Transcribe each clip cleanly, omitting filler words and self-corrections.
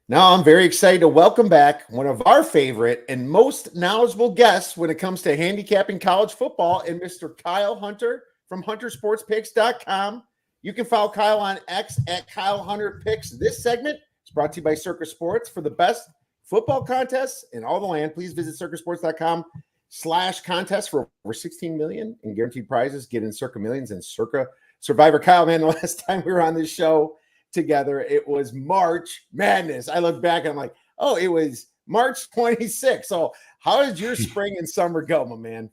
Now, I'm very excited to welcome back one of our favorite and most knowledgeable guests when it comes to handicapping college football, and Mr. Kyle Hunter from HunterSportsPicks.com. You can follow Kyle on X at Kyle Hunter Picks. This segment is brought to you by Circa Sports. For the best football contests in all the land, please visit CircaSports.com/contest for over 16 million in guaranteed prizes. Get in Circa Millions and Circa Survivor. Kyle, man, the last time we were on this show together, it was March Madness. I look back and I'm like, oh, it was March 26th. So how did your spring and summer go, my man?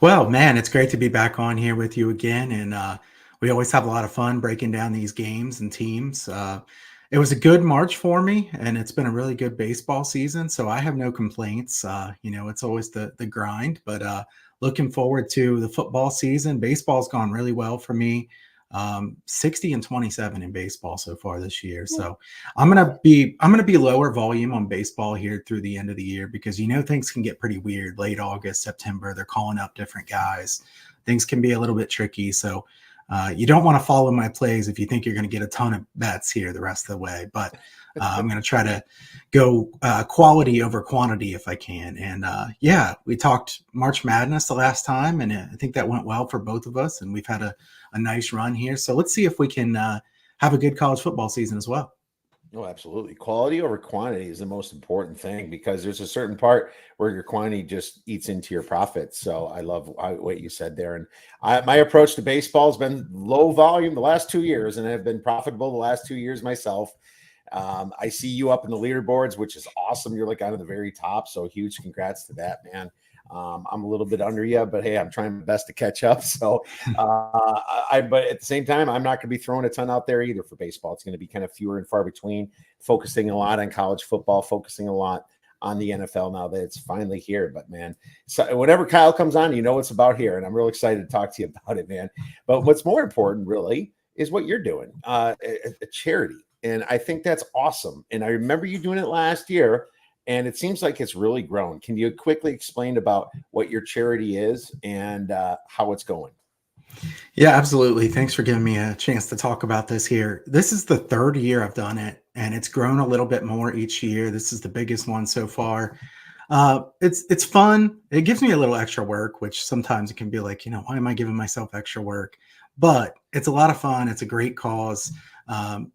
Well, man, it's great to be back on here with you again. And we always have a lot of fun breaking down these games and teams. It was a good March for me, and it's been a really good baseball season. So I have no complaints. It's always the grind, but looking forward to the football season. Baseball's gone really well for me. 60-27 in baseball so far this year. So I'm gonna be lower volume on baseball here through the end of the year because things can get pretty weird late August, September. They're calling up different guys. Things can be a little bit tricky. So you don't want to follow my plays if you think you're going to get a ton of bets here the rest of the way. But I'm going to try to go quality over quantity if I can. And we talked March Madness the last time, and I think that went well for both of us. And we've had a nice run here. So let's see if we can have a good college football season as well. Oh, absolutely. Quality over quantity is the most important thing because there's a certain part where your quantity just eats into your profits. So I love what you said there. And my approach to baseball has been low volume the last 2 years, and I've been profitable the last 2 years myself. I see you up in the leaderboards, which is awesome. You're like out of the very top. So huge congrats to that, man. I'm a little bit under you, but hey, I'm trying my best to catch up. So, but at the same time, I'm not going to be throwing a ton out there either for baseball. It's going to be kind of fewer and far between, focusing a lot on college football, focusing a lot on the NFL now that it's finally here. But man, so whenever Kyle comes on, you know it's about here, and I'm real excited to talk to you about it, man. But what's more important, really, is what you're doing, a charity, and I think that's awesome. And I remember you doing it last year. And it seems like it's really grown. Can you quickly explain about what your charity is and how it's going? Yeah, absolutely. Thanks for giving me a chance to talk about this here. This is the third year I've done it, and it's grown a little bit more each year. This is the biggest one so far. It's fun. It gives me a little extra work, which sometimes it can be like, why am I giving myself extra work? But it's a lot of fun. It's a great cause.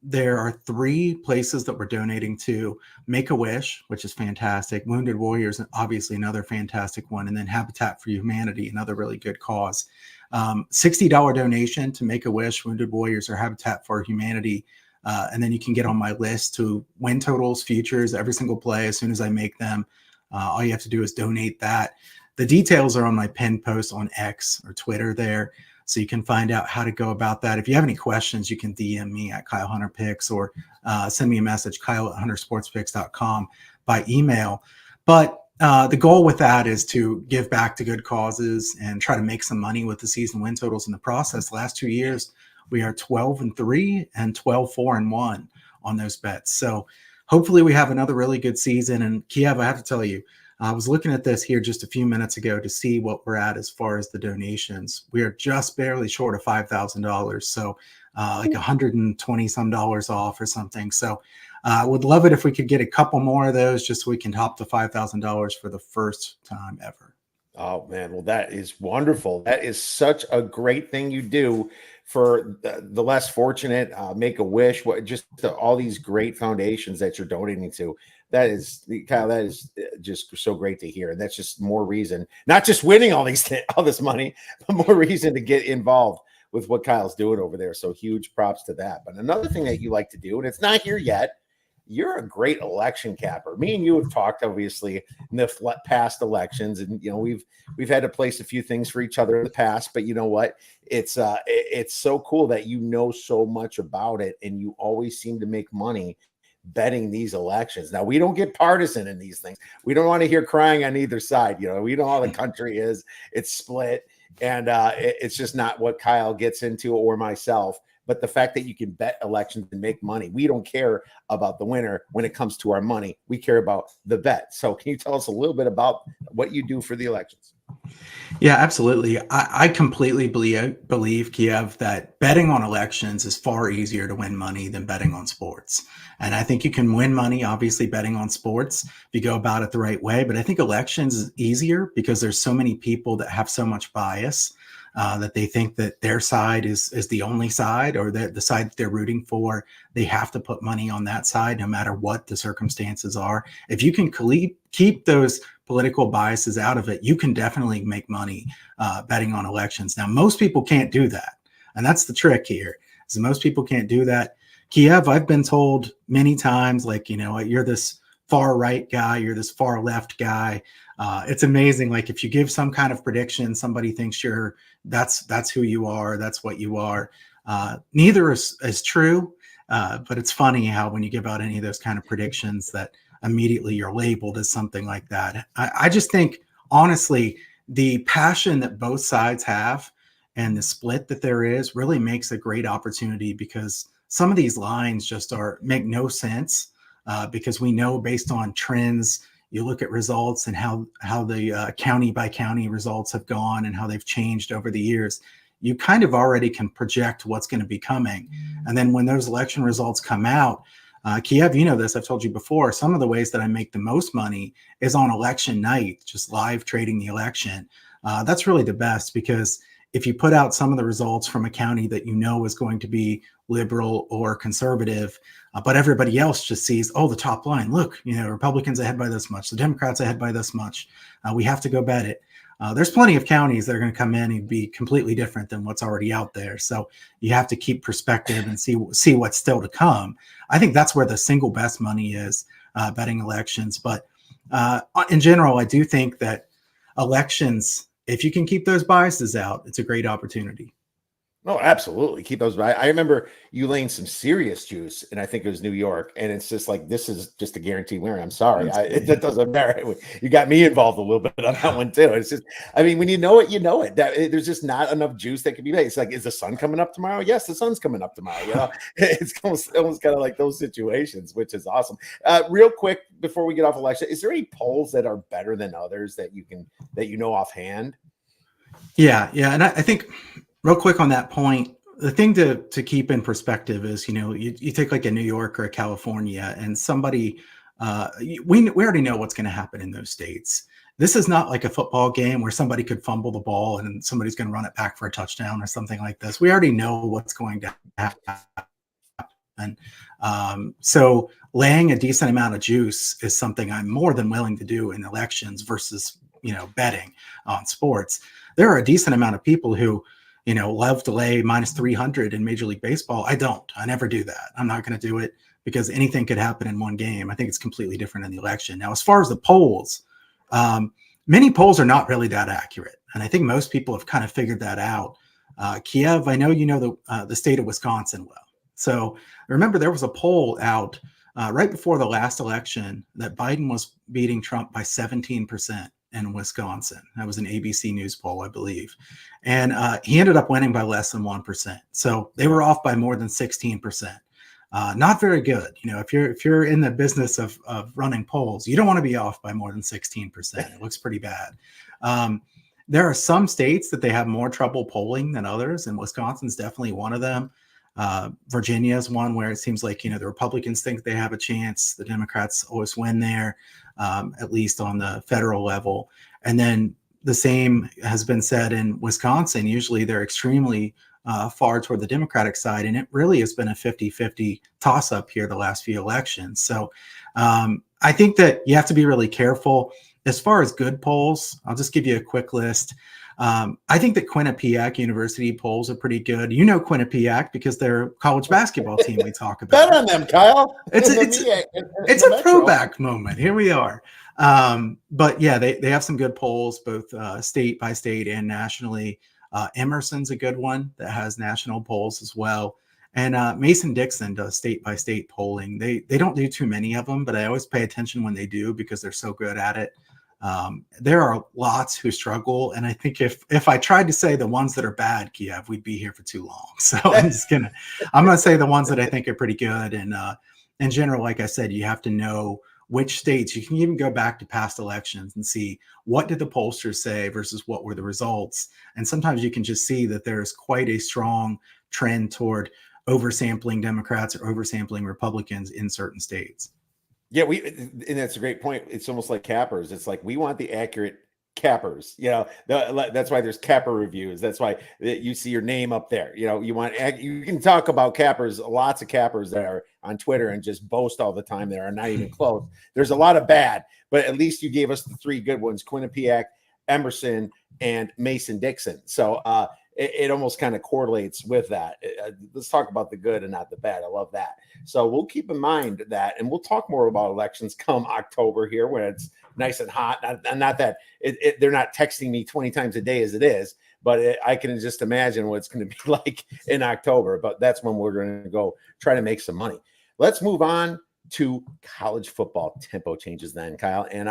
There are 3 places that we're donating to: Make-A-Wish, which is fantastic; Wounded Warriors, obviously another fantastic one; and then Habitat for Humanity, another really good cause. $60 donation to Make-A-Wish, Wounded Warriors, or Habitat for Humanity. And then you can get on my list to win totals, futures, every single play as soon as I make them. All you have to do is donate that. The details are on my pinned post on X or Twitter there. So you can find out how to go about that. If you have any questions, you can DM me at Kyle Hunter Picks or send me a message, Kyle@HunterSportsPicks.com by email. But the goal with that is to give back to good causes and try to make some money with the season win totals in the process. The last 2 years, we are 12-3 and 12-4-1 on those bets. So hopefully we have another really good season. And Kiev, I have to tell you, I was looking at this here just a few minutes ago to see what we're at as far as the donations. We are just barely short of $5,000. So like $120 some off or something. So I would love it if we could get a couple more of those just so we can top the $5,000 for the first time ever. Oh, man. Well, that is wonderful. That is such a great thing you do for the less fortunate, Make-A-Wish, just all these great foundations that you're donating to. That is, Kyle, that is just so great to hear. And that's just more reason, not just winning all this money, but more reason to get involved with what Kyle's doing over there. So huge props to that. But another thing that you like to do, and it's not here yet, you're a great election capper. Me and you have talked, obviously, in the past elections, and we've had to place a few things for each other in the past. But you know what? It's so cool that you know so much about it, and you always seem to make money betting these elections. Now, we don't get partisan in these things. We don't want to hear crying on either side. We know how the country is. It's split, and it's just not what Kyle gets into or myself. But the fact that you can bet elections and make money, we don't care about the winner when it comes to our money. We care about the bet. So can you tell us a little bit about what you do for the elections? Yeah, absolutely. I completely believe, Kiev, that betting on elections is far easier to win money than betting on sports. And I think you can win money, obviously, betting on sports if you go about it the right way. But I think elections is easier because there's so many people that have so much bias that they think that their side is the only side, or the side that they're rooting for. They have to put money on that side no matter what the circumstances are. If you can keep those political biases out of it, you can definitely make money betting on elections. Now, most people can't do that. And that's the trick here, is most people can't do that. Kiev, I've been told many times, like, you're this far right guy, you're this far left guy. It's amazing. Like, if you give some kind of prediction, somebody thinks that's who you are, that's what you are. Neither is true. But it's funny how when you give out any of those kind of predictions that immediately you're labeled as something like that. I just think, honestly, the passion that both sides have and the split that there is really makes a great opportunity, because some of these lines just make no sense, because we know, based on trends, you look at results and how the county by county results have gone and how they've changed over the years. You kind of already can project what's going to be coming. And then when those election results come out, Kiev, you know this, I've told you before, some of the ways that I make the most money is on election night, just live trading the election. That's really the best, because if you put out some of the results from a county that you know is going to be liberal or conservative, but everybody else just sees, oh, the top line, look, Republicans ahead by this much, the Democrats ahead by this much, we have to go bet it. There's plenty of counties that are going to come in and be completely different than what's already out there. So you have to keep perspective and see what's still to come. I think that's where the single best money is, betting elections. But in general, I do think that elections, if you can keep those biases out, it's a great opportunity. No, absolutely. Keep those. I remember you laying some serious juice, and I think it was New York, and it's just like, this is just a guaranteed winner. I'm sorry, that doesn't matter. You got me involved a little bit on that one too. It's just, I mean, when you know it, you know it. There's just not enough juice that can be made. It's like, is the sun coming up tomorrow? Yes, the sun's coming up tomorrow. It's almost kind of like those situations, which is awesome. Real quick before we get off election, is there any polls that are better than others that you know offhand? Yeah, and I think, real quick on that point, the thing to keep in perspective is, you take like a New York or a California, and somebody, we already know what's going to happen in those states. This is not like a football game where somebody could fumble the ball and somebody's going to run it back for a touchdown or something like this. We already know what's going to happen. So laying a decent amount of juice is something I'm more than willing to do in elections versus, betting on sports. There are a decent amount of people who, love to lay minus 300 in Major League Baseball. I don't. I never do that. I'm not going to do it, because anything could happen in one game. I think it's completely different in the election. Now, as far as the polls, many polls are not really that accurate. And I think most people have kind of figured that out. Kiev, I know you know the state of Wisconsin well. So remember, there was a poll out right before the last election that Biden was beating Trump by 17% in Wisconsin. That was an ABC News poll, I believe. And he ended up winning by less than 1%. So they were off by more than 16%. Not very good. If you're in the business of running polls, you don't want to be off by more than 16%. It looks pretty bad. There are some states that they have more trouble polling than others, and Wisconsin's definitely one of them. Virginia is one where it seems like, the Republicans think they have a chance. The Democrats always win there, at least on the federal level. And then the same has been said in Wisconsin. Usually they're extremely far toward the Democratic side, and it really has been a 50-50 toss-up here the last few elections. So I think that you have to be really careful. As far as good polls, I'll just give you a quick list. I think that Quinnipiac University polls are pretty good. Quinnipiac because they're a college basketball team we talk about. Bet on them, Kyle. It's a throwback moment. Here we are. But yeah, they have some good polls, both state by state and nationally. Emerson's a good one that has national polls as well. And Mason-Dixon does state by state polling. They don't do too many of them, but I always pay attention when they do because they're so good at it. There are lots who struggle, and I think if I tried to say the ones that are bad, Kiev, we'd be here for too long. So I'm gonna say the ones that I think are pretty good. And in general, like I said, you have to know which states. You can even go back to past elections and see what did the pollsters say versus what were the results. And sometimes you can just see that there's quite a strong trend toward oversampling Democrats or oversampling Republicans in certain states. Yeah, and that's a great point. It's almost like cappers. It's like we want the accurate cappers. That's why there's capper reviews. That's why you see your name up there. You can talk about cappers, lots of cappers that are on Twitter and just boast all the time that are not even close. There's a lot of bad, but at least you gave us the three good ones: Quinnipiac, Emerson, and Mason Dixon. So it almost kind of correlates with that. Let's talk about the good and not the bad. I love that. So we'll keep in mind that, and we'll talk more about elections come October here when it's nice and hot. Not that they're not texting me 20 times a day as it is, but I can just imagine what it's going to be like in October. But that's when we're going to go try to make some money. Let's move on to college football tempo changes then, Kyle. And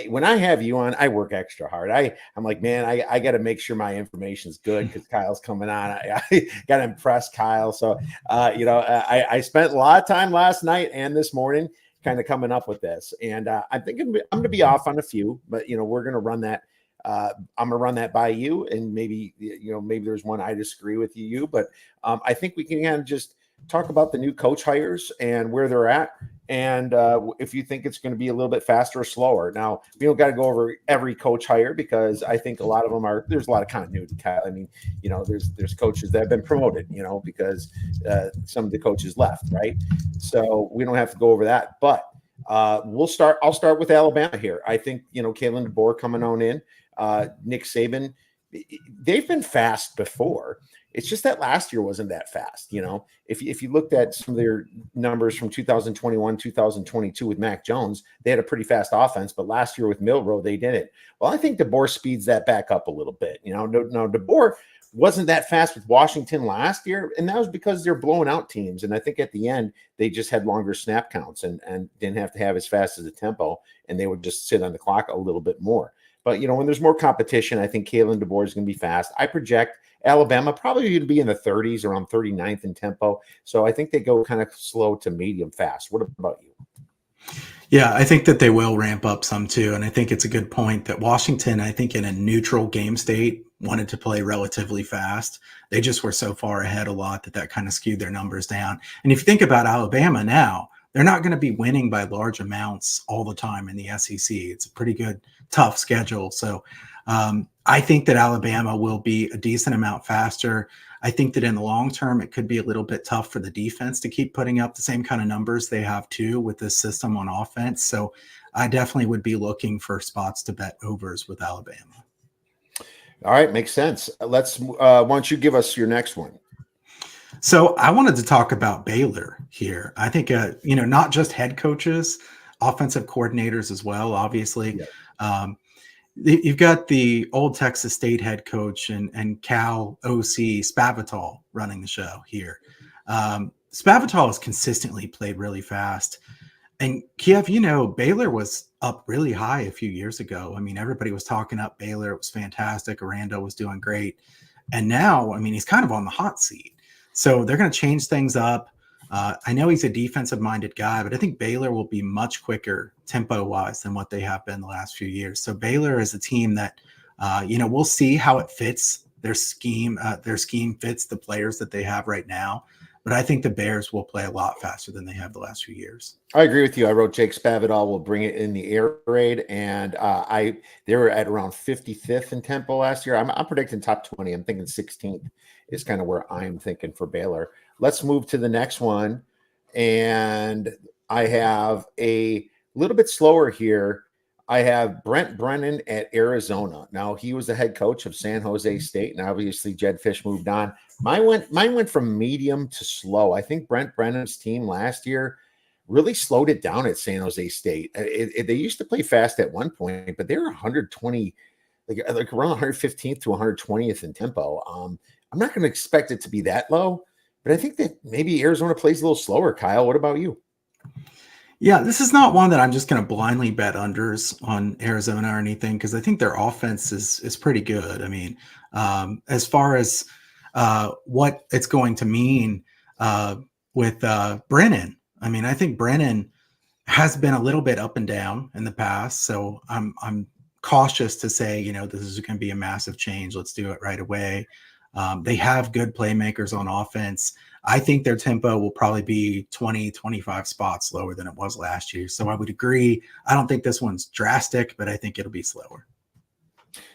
when I have you on, I work extra hard. I'm like, man, I got to make sure my information's good because Kyle's coming on. I got to impress Kyle. So I spent a lot of time last night and this morning kind of coming up with this. And I'm thinking I'm going to be off on a few, but we're going to run that. I'm gonna run that by you, and maybe there's one I disagree with you, but I think we can kind of just talk about the new coach hires and where they're at, and if you think it's going to be a little bit faster or slower. Now, we don't got to go over every coach hire because I think a lot of them there's a lot of continuity. I mean, there's coaches that have been promoted, because some of the coaches left, right? So we don't have to go over that, but I'll start with Alabama here. I think, Kalen DeBoer coming on in, Nick Saban, they've been fast before. It's just that last year wasn't that fast. If you looked at some of their numbers from 2021, 2022 with Mac Jones, they had a pretty fast offense, but last year with Milroe, they didn't. Well, I think DeBoer speeds that back up a little bit. No, DeBoer wasn't that fast with Washington last year, and that was because they're blowing out teams. And I think at the end, they just had longer snap counts and didn't have to have as fast as a tempo, and they would just sit on the clock a little bit more. But, when there's more competition, I think Kalen DeBoer is going to be fast. I project Alabama probably going to be in the 30s, around 39th in tempo. So I think they go kind of slow to medium fast. What about you? Yeah, I think that they will ramp up some too. And I think it's a good point that Washington, I think in a neutral game state, wanted to play relatively fast. They just were so far ahead a lot that kind of skewed their numbers down. And if you think about Alabama now, they're not going to be winning by large amounts all the time in the SEC. It's a pretty good, tough schedule. So I think that Alabama will be a decent amount faster. I think that in the long term, it could be a little bit tough for the defense to keep putting up the same kind of numbers they have too with this system on offense. So I definitely would be looking for spots to bet overs with Alabama. All right. Makes sense. Why don't you give us your next one? So I wanted to talk about Baylor here. I think, not just head coaches, offensive coordinators as well, obviously. Yeah. You've got the old Texas State head coach and Cal OC Spavital running the show here. Spavital has consistently played really fast. And Kiev, Baylor was up really high a few years ago. I mean, everybody was talking up Baylor. It was fantastic. Aranda was doing great. And now, he's kind of on the hot seat. So they're going to change things up. I know he's a defensive-minded guy, but I think Baylor will be much quicker tempo-wise than what they have been the last few years. So Baylor is a team that, we'll see how it fits their scheme. Their scheme fits the players that they have right now. But I think the Bears will play a lot faster than they have the last few years. I agree with you. I wrote Jake Spavital will bring it in the air raid, and they were at around 55th in tempo last year. I'm predicting top 20. I'm thinking 16th is kind of where I'm thinking for Baylor. Let's move to the next one, and I have a little bit slower here. I have Brent Brennan at Arizona. Now, he was the head coach of San Jose State, and obviously Jed Fish moved on. Mine went from medium to slow. I think Brent Brennan's team last year really slowed it down at San Jose State. They used to play fast at one point, but they were 120, like around 115th to 120th in tempo. I'm not going to expect it to be that low, but I think that maybe Arizona plays a little slower. Kyle, what about you? Yeah, this is not one that I'm just going to blindly bet unders on Arizona or anything, because I think their offense is pretty good. As far as what it's going to mean with Brennan, I think Brennan has been a little bit up and down in the past. So I'm cautious to say, this is going to be a massive change. Let's do it right away. They have good playmakers on offense. I think their tempo will probably be 20, 25 spots lower than it was last year. So I would agree. I don't think this one's drastic, but I think it'll be slower.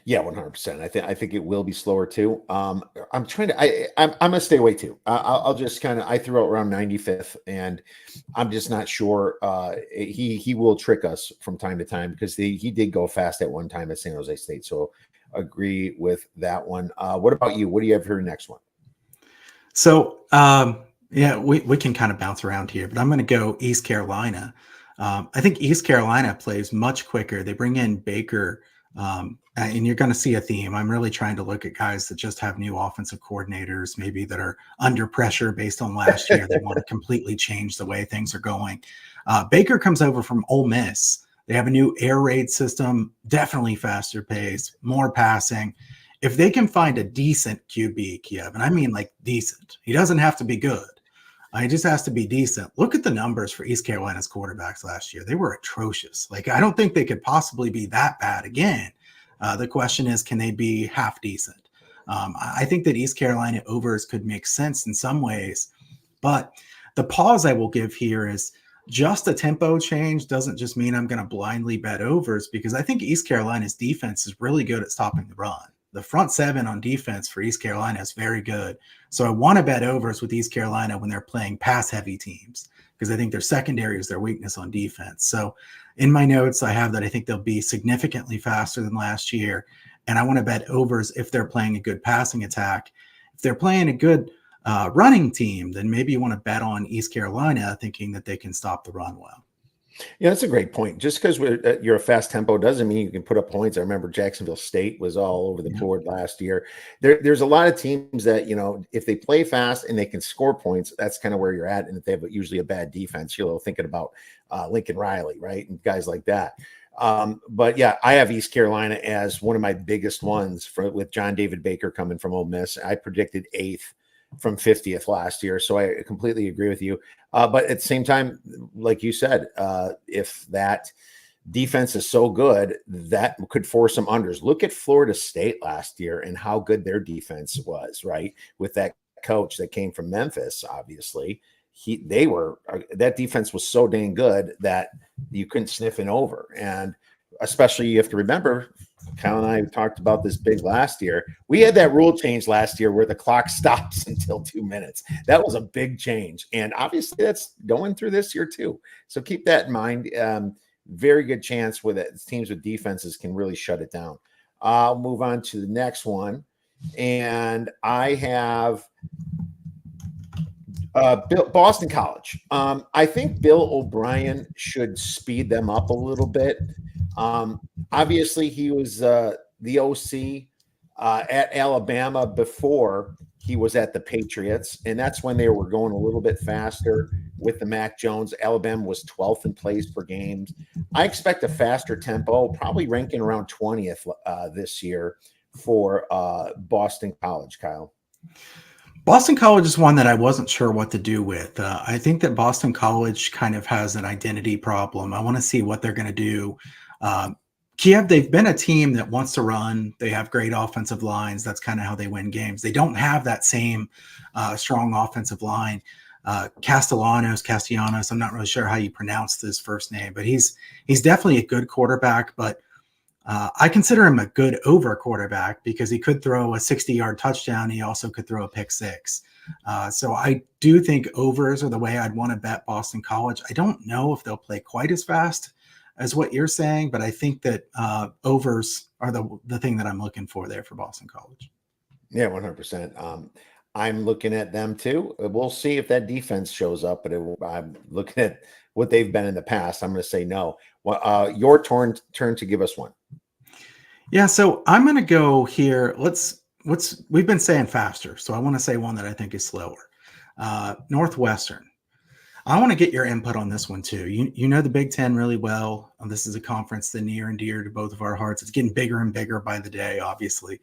Yeah, 100%. I think it will be slower too. I'm gonna stay away too. I'll just I threw out around 95th, and I'm just not sure. He will trick us from time to time because he did go fast at one time at San Jose State. So agree with that one. What about you? What do you have for your next one? So yeah, we can kind of bounce around here, but I'm going to go East Carolina. I think East Carolina plays much quicker. They bring in Baker. And you're going to see a theme. I'm really trying to look at guys that just have new offensive coordinators, maybe that are under pressure based on last year. They want to completely change the way things are going. Baker comes over from Ole Miss. They have a new air raid system, definitely faster pace, more passing. If they can find a decent QB, Kiev, and I mean like decent, he doesn't have to be good. He just has to be decent. Look at the numbers for East Carolina's quarterbacks last year. They were atrocious. Like, I don't think they could possibly be that bad again. The question is, can they be half decent? I think that East Carolina overs could make sense in some ways, but the pause I will give here is just a tempo change doesn't just mean I'm going to blindly bet overs, because I think East Carolina's defense is really good at stopping the run. The front seven on defense for East Carolina is very good. So I want to bet overs with East Carolina when they're playing pass-heavy teams, because I think their secondary is their weakness on defense. So in my notes, I have that I think they'll be significantly faster than last year. And I want to bet overs if they're playing a good passing attack. If they're playing a good running team, then maybe you want to bet on East Carolina, thinking that they can stop the run well. Yeah, that's a great point. Just because you're a fast tempo doesn't mean you can put up points. I remember Jacksonville State was all over the board last year. There's a lot of teams that, if they play fast and they can score points, that's kind of where you're at. And if they have usually a bad defense, you're thinking about Lincoln Riley, right? And guys like that. But yeah, I have East Carolina as one of my biggest ones with John David Baker coming from Ole Miss. I predicted 8th from 50th last year. So I completely agree with you. But at the same time, like you said, if that defense is so good, that could force some unders. Look at Florida State last year and how good their defense was, right? With that coach that came from Memphis, obviously. That defense was so dang good that you couldn't sniff it over. And especially you have to remember, Kyle and I talked about this big last year. We had that rule change last year where the clock stops until 2 minutes. That was a big change. And obviously that's going through this year too. So keep that in mind. Very good chance with it. Teams with defenses can really shut it down. I'll move on to the next one. And I have Boston College. I think Bill O'Brien should speed them up a little bit. Obviously, he was the OC at Alabama before he was at the Patriots, and that's when they were going a little bit faster with the Mac Jones. Alabama was 12th in plays per game. I expect a faster tempo, probably ranking around 20th this year for Boston College, Kyle. Boston College is one that I wasn't sure what to do with. I think that Boston College kind of has an identity problem. I want to see what they're going to do. Kiev, they've been a team that wants to run. They have great offensive lines. That's kind of how they win games. They don't have that same strong offensive line. Castellanos, I'm not really sure how you pronounce his first name, but he's definitely a good quarterback, but I consider him a good over quarterback because he could throw a 60-yard touchdown. He also could throw a pick six. So I do think overs are the way I'd want to bet Boston College. I don't know if they'll play quite as fast as what you're saying, but I think that overs are the thing that I'm looking for there for Boston College. Yeah, 100%. I'm looking at them too. We'll see if that defense shows up, but I'm looking at what they've been in the past. I'm going to say no. Well, your turn to give us one. Yeah, so I'm going to go here. We've been saying faster, so I want to say one that I think is slower. Northwestern. I want to get your input on this one too. You know the Big Ten really well. This is a conference that's near and dear to both of our hearts. It's getting bigger and bigger by the day, obviously.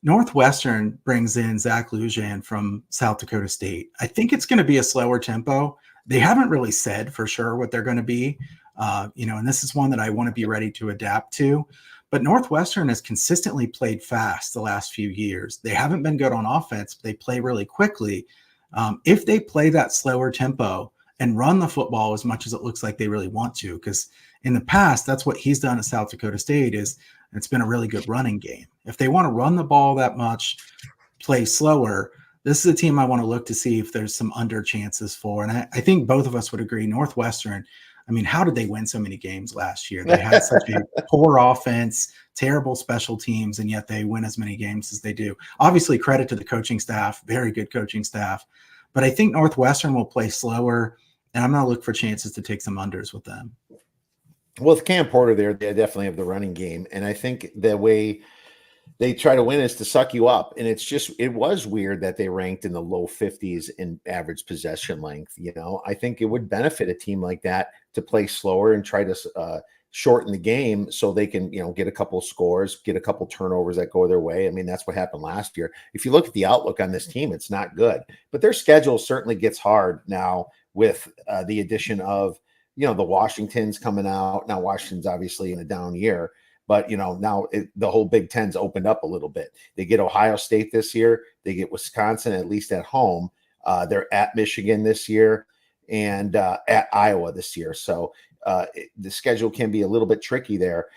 Northwestern brings in Zach Lujan from South Dakota State. I think it's going to be a slower tempo. They haven't really said for sure what they're going to be, and this is one that I want to be ready to adapt to. But Northwestern has consistently played fast the last few years. They haven't been good on offense, but they play really quickly. If they play that slower tempo and run the football as much as it looks like they really want to, because in the past, that's what he's done at South Dakota State, is it's been a really good running game. If they want to run the ball that much, play slower, this is a team I want to look to see if there's some under chances for. And I think both of us would agree Northwestern, I mean, how did they win so many games last year? They had such a poor offense, terrible special teams, and yet they win as many games as they do. Obviously, credit to the coaching staff, very good coaching staff. But I think Northwestern will play slower, and I'm going to look for chances to take some unders with them. Well, with Cam Porter there, they definitely have the running game. And I think the way they try to win is to suck you up. And it was weird that they ranked in the low 50s in average possession length. I think it would benefit a team like that to play slower and try to shorten the game so they can, get a couple scores, get a couple turnovers that go their way. I mean, that's what happened last year. If you look at the outlook on this team, it's not good, but their schedule certainly gets hard now with the addition of, the Washingtons coming out. Now, Washington's obviously in a down year, but, now the whole Big Ten's opened up a little bit. They get Ohio State this year. They get Wisconsin, at least at home. They're at Michigan this year and at Iowa this year. So the schedule can be a little bit tricky there.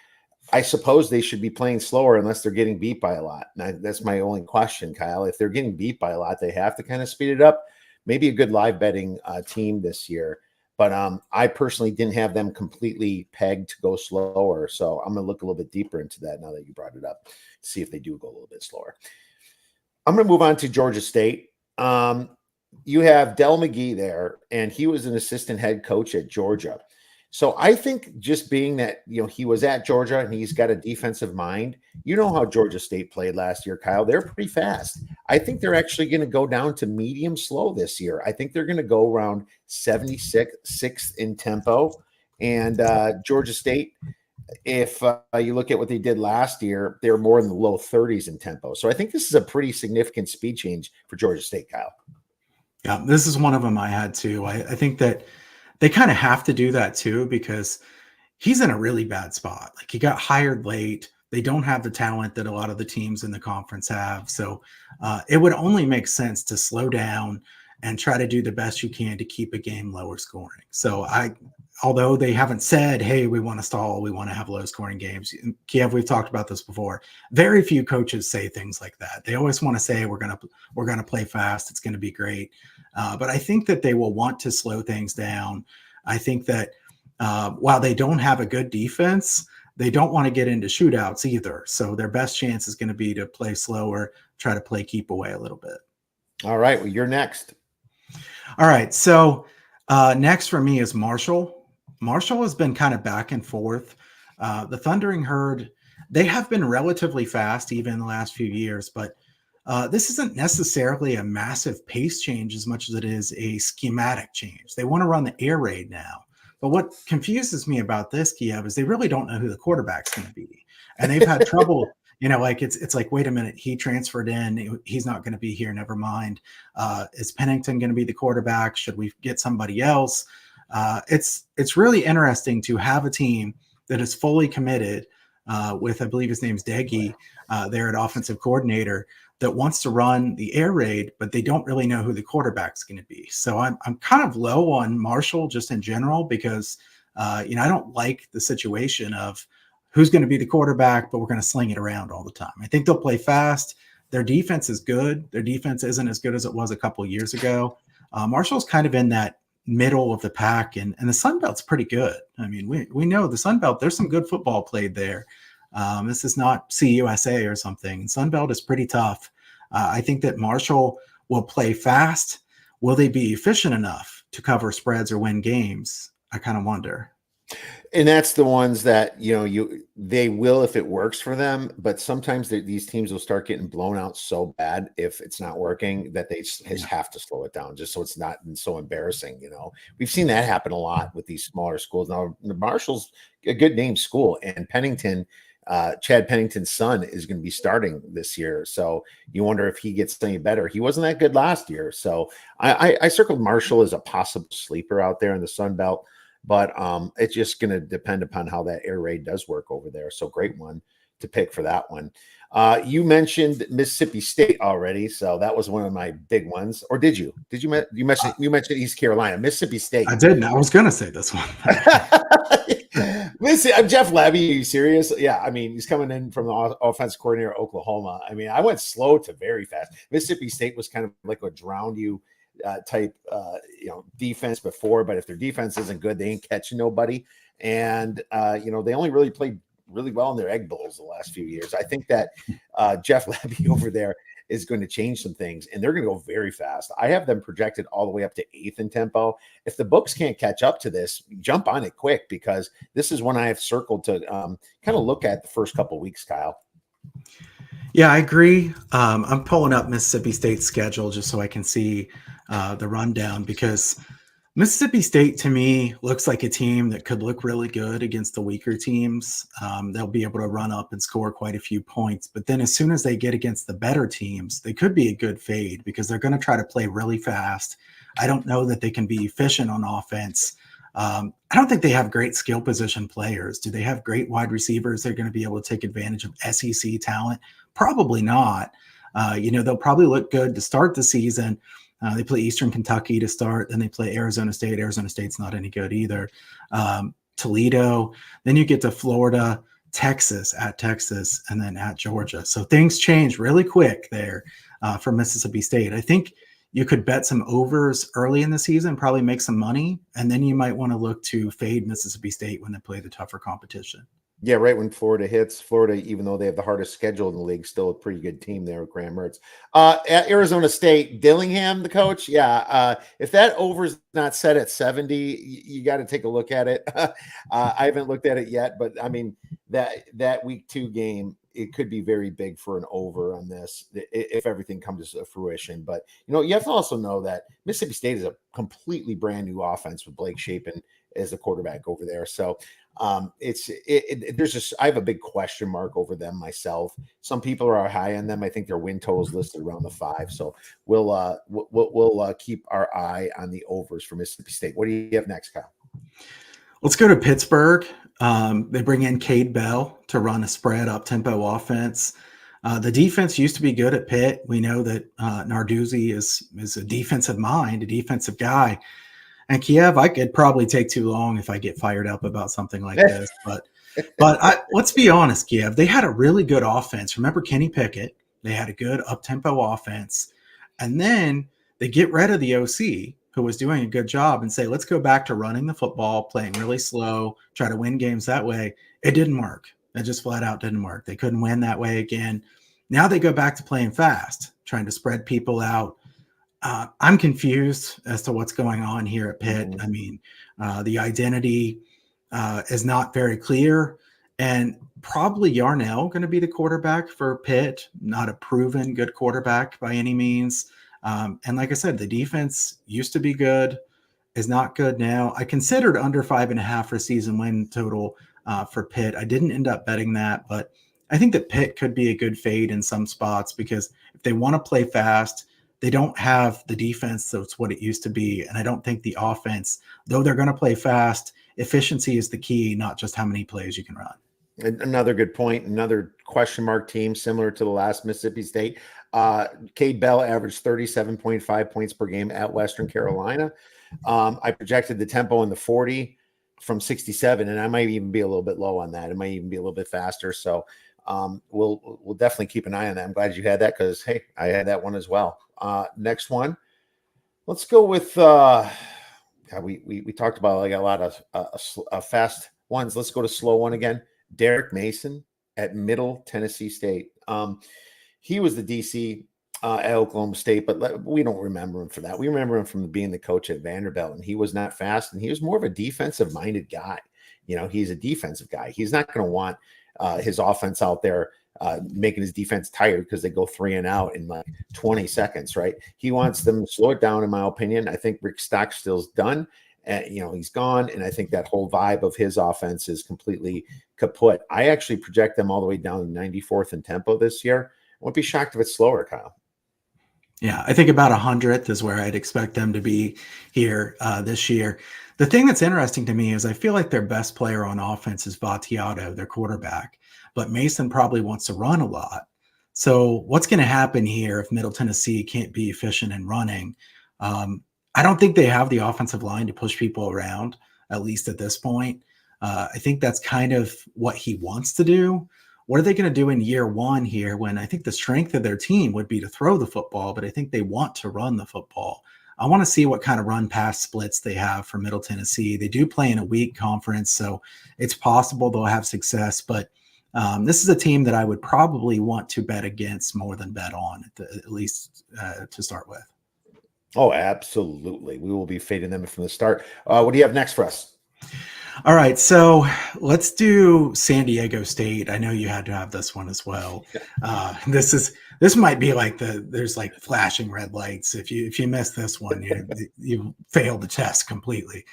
I suppose they should be playing slower unless they're getting beat by a lot. And that's my only question, Kyle. If they're getting beat by a lot, they have to kind of speed it up. Maybe a good live betting team this year. But I personally didn't have them completely pegged to go slower. So I'm going to look a little bit deeper into that now that you brought it up, see if they do go a little bit slower. I'm going to move on to Georgia State. You have Del McGee there, and he was an assistant head coach at Georgia. So I think just being that, he was at Georgia and he's got a defensive mind. You know how Georgia State played last year, Kyle. They're pretty fast. I think they're actually going to go down to medium slow this year. I think they're going to go around 76th in tempo. And Georgia State, if you look at what they did last year, they're more in the low 30s in tempo. So I think this is a pretty significant speed change for Georgia State, Kyle. Yeah, this is one of them I had too. I think that they kind of have to do that too, because he's in a really bad spot. Like, he got hired late. They don't have the talent that a lot of the teams in the conference have. So it would only make sense to slow down and try to do the best you can to keep a game lower scoring. So although they haven't said, hey, we want to stall, we want to have low scoring games. Kiev, we've talked about this before. Very few coaches say things like that. They always want to say, we're going to play fast. It's going to be great. But I think that they will want to slow things down. I think that while they don't have a good defense, they don't want to get into shootouts either. So their best chance is going to be to play slower, try to play keep away a little bit. All right. Well, you're next. All right. So next for me is Marshall. Marshall has been kind of back and forth. The Thundering Herd, they have been relatively fast even in the last few years, but this isn't necessarily a massive pace change as much as it is a schematic change. They want to run the air raid now. But what confuses me about this, Kiev, is they really don't know who the quarterback's going to be. And they've had trouble, it's like, wait a minute, he transferred in. He's not going to be here. Never mind. Is Pennington going to be the quarterback? Should we get somebody else? It's really interesting to have a team that is fully committed with, I believe his name's Deggy there at offensive coordinator, that wants to run the air raid, but they don't really know who the quarterback's going to be. So I'm kind of low on Marshall just in general because, I don't like the situation of who's going to be the quarterback, but we're going to sling it around all the time. I think they'll play fast. Their defense is good. Their defense isn't as good as it was a couple of years ago. Marshall's kind of in that middle of the pack, and the Sun Belt's pretty good. I mean, we know the Sun Belt, there's some good football played there. This is not CUSA or something. Sun Belt is pretty tough. I think that Marshall will play fast. Will they be efficient enough to cover spreads or win games? I kind of wonder. And that's the ones that, they will if it works for them. But sometimes these teams will start getting blown out so bad if it's not working that they have to slow it down just so it's not so embarrassing. We've seen that happen a lot with these smaller schools. Now, Marshall's a good name school, and Pennington Chad Pennington's son is going to be starting this year. So you wonder if he gets any better. He wasn't that good last year. So I circled Marshall as a possible sleeper out there in the Sun Belt, but it's just going to depend upon how that air raid does work over there. So great one to pick for that one. You mentioned Mississippi State already, so that was one of my big ones. Or did you? Did you mentioned East Carolina, Mississippi State? I didn't. I was going to say this one. Listen, I'm Jeff Labby. Are you serious? Yeah, I mean, he's coming in from the offense coordinator of Oklahoma. I mean, I went slow to very fast. Mississippi State was kind of like a drown you type, defense before, but if their defense isn't good, they ain't catching nobody. And they only really played really well in their egg bowls the last few years. I think that Jeff Labby over there is going to change some things, and they're going to go very fast. I have them projected all the way up to 8th in tempo. If the books can't catch up to this, jump on it quick, because this is one I have circled to kind of look at the first couple of weeks, Kyle. Yeah, I agree. I'm pulling up Mississippi State's schedule just so I can see the rundown, because Mississippi State, to me, looks like a team that could look really good against the weaker teams. They'll be able to run up and score quite a few points. But then as soon as they get against the better teams, they could be a good fade, because they're going to try to play really fast. I don't know that they can be efficient on offense. I don't think they have great skill position players. Do they have great wide receivers that are going to be able to take advantage of SEC talent? Probably not. They'll probably look good to start the season. They play Eastern Kentucky to start. Then they play Arizona State. Arizona State's not any good either. Toledo. Then you get to Florida, Texas, and then at Georgia. So things change really quick there for Mississippi State. I think you could bet some overs early in the season, probably make some money, and then you might want to look to fade Mississippi State when they play the tougher competition. Yeah, right when Florida hits. Florida, even though they have the hardest schedule in the league, still a pretty good team there with Graham Mertz. At Arizona State, Dillingham, the coach. Yeah, if that over is not set at 70, you got to take a look at it. I haven't looked at it yet, but I mean that week 2 game, it could be very big for an over on this if everything comes to fruition. But you have to also know that Mississippi State is a completely brand new offense with Blake Shapen as the quarterback over there. So there's just, I have a big question mark over them myself. Some people are high on them. I think their win total is listed around the 5. So we'll keep our eye on the overs for Mississippi State. What do you have next, Kyle? Let's go to Pittsburgh. They bring in Cade Bell to run a spread up tempo offense. The defense used to be good at Pitt. We know that Narduzzi is a defensive mind, a defensive guy. And Kiev, I could probably take too long if I get fired up about something like this. But let's be honest, Kiev, they had a really good offense. Remember Kenny Pickett? They had a good up-tempo offense. And then they get rid of the OC, who was doing a good job, and say, let's go back to running the football, playing really slow, try to win games that way. It didn't work. It just flat out didn't work. They couldn't win that way again. Now they go back to playing fast, trying to spread people out. I'm confused as to what's going on here at Pitt. I mean, the identity is not very clear, and probably Yarnell going to be the quarterback for Pitt, not a proven good quarterback by any means. And like I said, the defense used to be good, is not good now. I considered under 5.5 for season win total for Pitt. I didn't end up betting that, but I think that Pitt could be a good fade in some spots, because if they want to play fast, they don't have the defense that's what it used to be. And I don't think the offense, though they're going to play fast, efficiency is the key, not just how many plays you can run. Another good point. Another question mark team similar to the last Mississippi State. Cade Bell averaged 37.5 points per game at Western Carolina. I projected the tempo in the 40 from 67, and I might even be a little bit low on that. It might even be a little bit faster. So we'll definitely keep an eye on that. I'm glad you had that, because hey, I had that one as well. Next one, let's go with we talked about like a lot of fast ones. Let's go to slow one again. Derek Mason at Middle Tennessee State. He was the DC at Oklahoma State, but we don't remember him for that. We remember him from being the coach at Vanderbilt, and he was not fast, and he was more of a defensive minded guy. He's a defensive guy. He's not going to want his offense out there making his defense tired because they go 3 and out in like 20 seconds, right? He wants them to slow it down, in my opinion. I think Rick Stockstill's done, and he's gone, and I think that whole vibe of his offense is completely kaput. I actually project them all the way down to 94th in tempo this year. I won't be shocked if it's slower, Kyle. Yeah, I think about 100th is where I'd expect them to be here this year. The thing that's interesting to me is I feel like their best player on offense is Vattiato, their quarterback, but Mason probably wants to run a lot. So what's going to happen here if Middle Tennessee can't be efficient in running? I don't think they have the offensive line to push people around, at least at this point. I think that's kind of what he wants to do. What are they going to do in year one here when I think the strength of their team would be to throw the football, but I think they want to run the football. I want to see what kind of run pass splits they have for Middle Tennessee. They do play in a weak conference, so it's possible they'll have success, but this is a team that I would probably want to bet against more than bet on, at least to start with. Oh, absolutely. We will be fading them from the start. What do you have next for us? All right, so let's do San Diego State. I know you had to have this one as well. This might be like there's like flashing red lights. If you miss this one, you failed the test completely.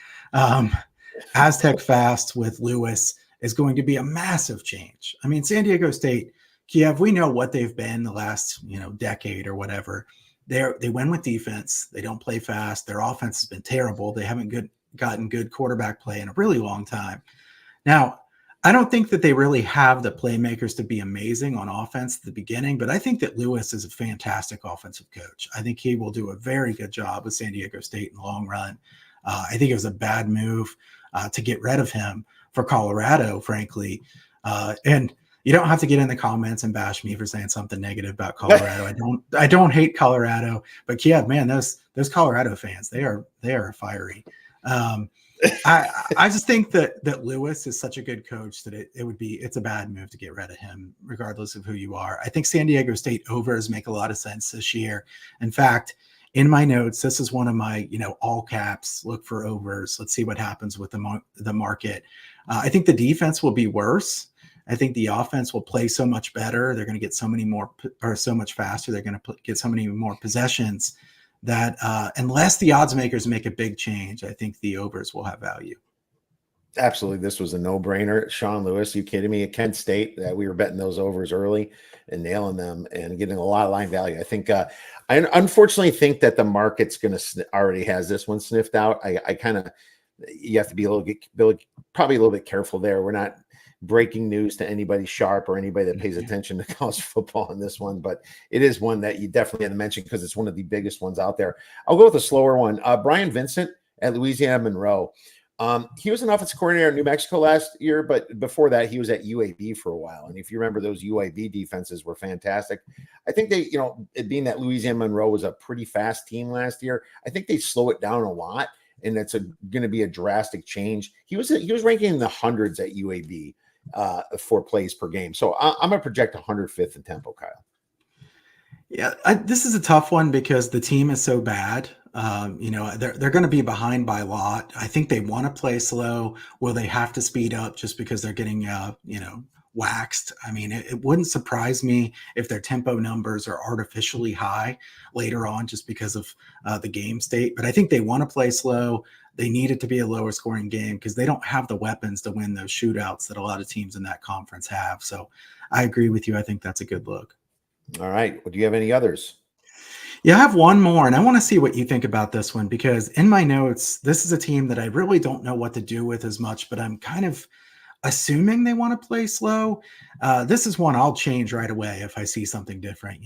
Aztec Fast with Lewis is going to be a massive change. I mean, San Diego State, Kiev, we know what they've been the last decade or whatever. They win with defense. They don't play fast. Their offense has been terrible. They haven't gotten good quarterback play in a really long time. Now, I don't think that they really have the playmakers to be amazing on offense at the beginning, but I think that Lewis is a fantastic offensive coach. I think he will do a very good job with San Diego State in the long run. I think it was a bad move to get rid of him for Colorado, frankly. And you don't have to get in the comments and bash me for saying something negative about Colorado. I don't hate Colorado, but yeah, man, those Colorado fans, they are fiery. I just think that Lewis is such a good coach that it's a bad move to get rid of him, regardless of who you are. I think San Diego State overs make a lot of sense this year. In fact, in my notes, this is one of my, all caps, look for overs. Let's see what happens with the market. I think the defense will be worse. I think the offense will play so much better. They're going to get so much faster. They're going to get so many more possessions that unless the odds makers make a big change, I think the overs will have value. Absolutely. This was a no-brainer. Sean Lewis, you kidding me? At Kent State, that we were betting those overs early and nailing them and getting a lot of line value. I think I unfortunately think that the market's going to already has this one sniffed out. I kind of, you have to be probably a little bit careful there. We're not breaking news to anybody sharp or anybody that pays attention to college football in this one, but it is one that you definitely had to mention because it's one of the biggest ones out there. I'll go with a slower one. Brian Vincent at Louisiana Monroe. He was an offensive coordinator in New Mexico last year, but before that, he was at UAB for a while. And if you remember, those UAB defenses were fantastic. I think they, it being that Louisiana Monroe was a pretty fast team last year, I think they slow it down a lot, and it's going to be a drastic change. He was ranking in the hundreds at UAB for plays per game. So I'm going to project 105th in tempo, Kyle. Yeah, this is a tough one because the team is so bad. They're going to be behind by a lot. I think they want to play slow. Will they have to speed up just because they're getting, waxed? I mean, it wouldn't surprise me if their tempo numbers are artificially high later on just because of the game state. But I think they want to play slow. They need it to be a lower scoring game because they don't have the weapons to win those shootouts that a lot of teams in that conference have. So I agree with you. I think that's a good look. All right. Well, do you have any others? Yeah, I have one more, and I want to see what you think about this one because in my notes, this is a team that I really don't know what to do with as much, but I'm kind of assuming they want to play slow. This is one I'll change right away if I see something different.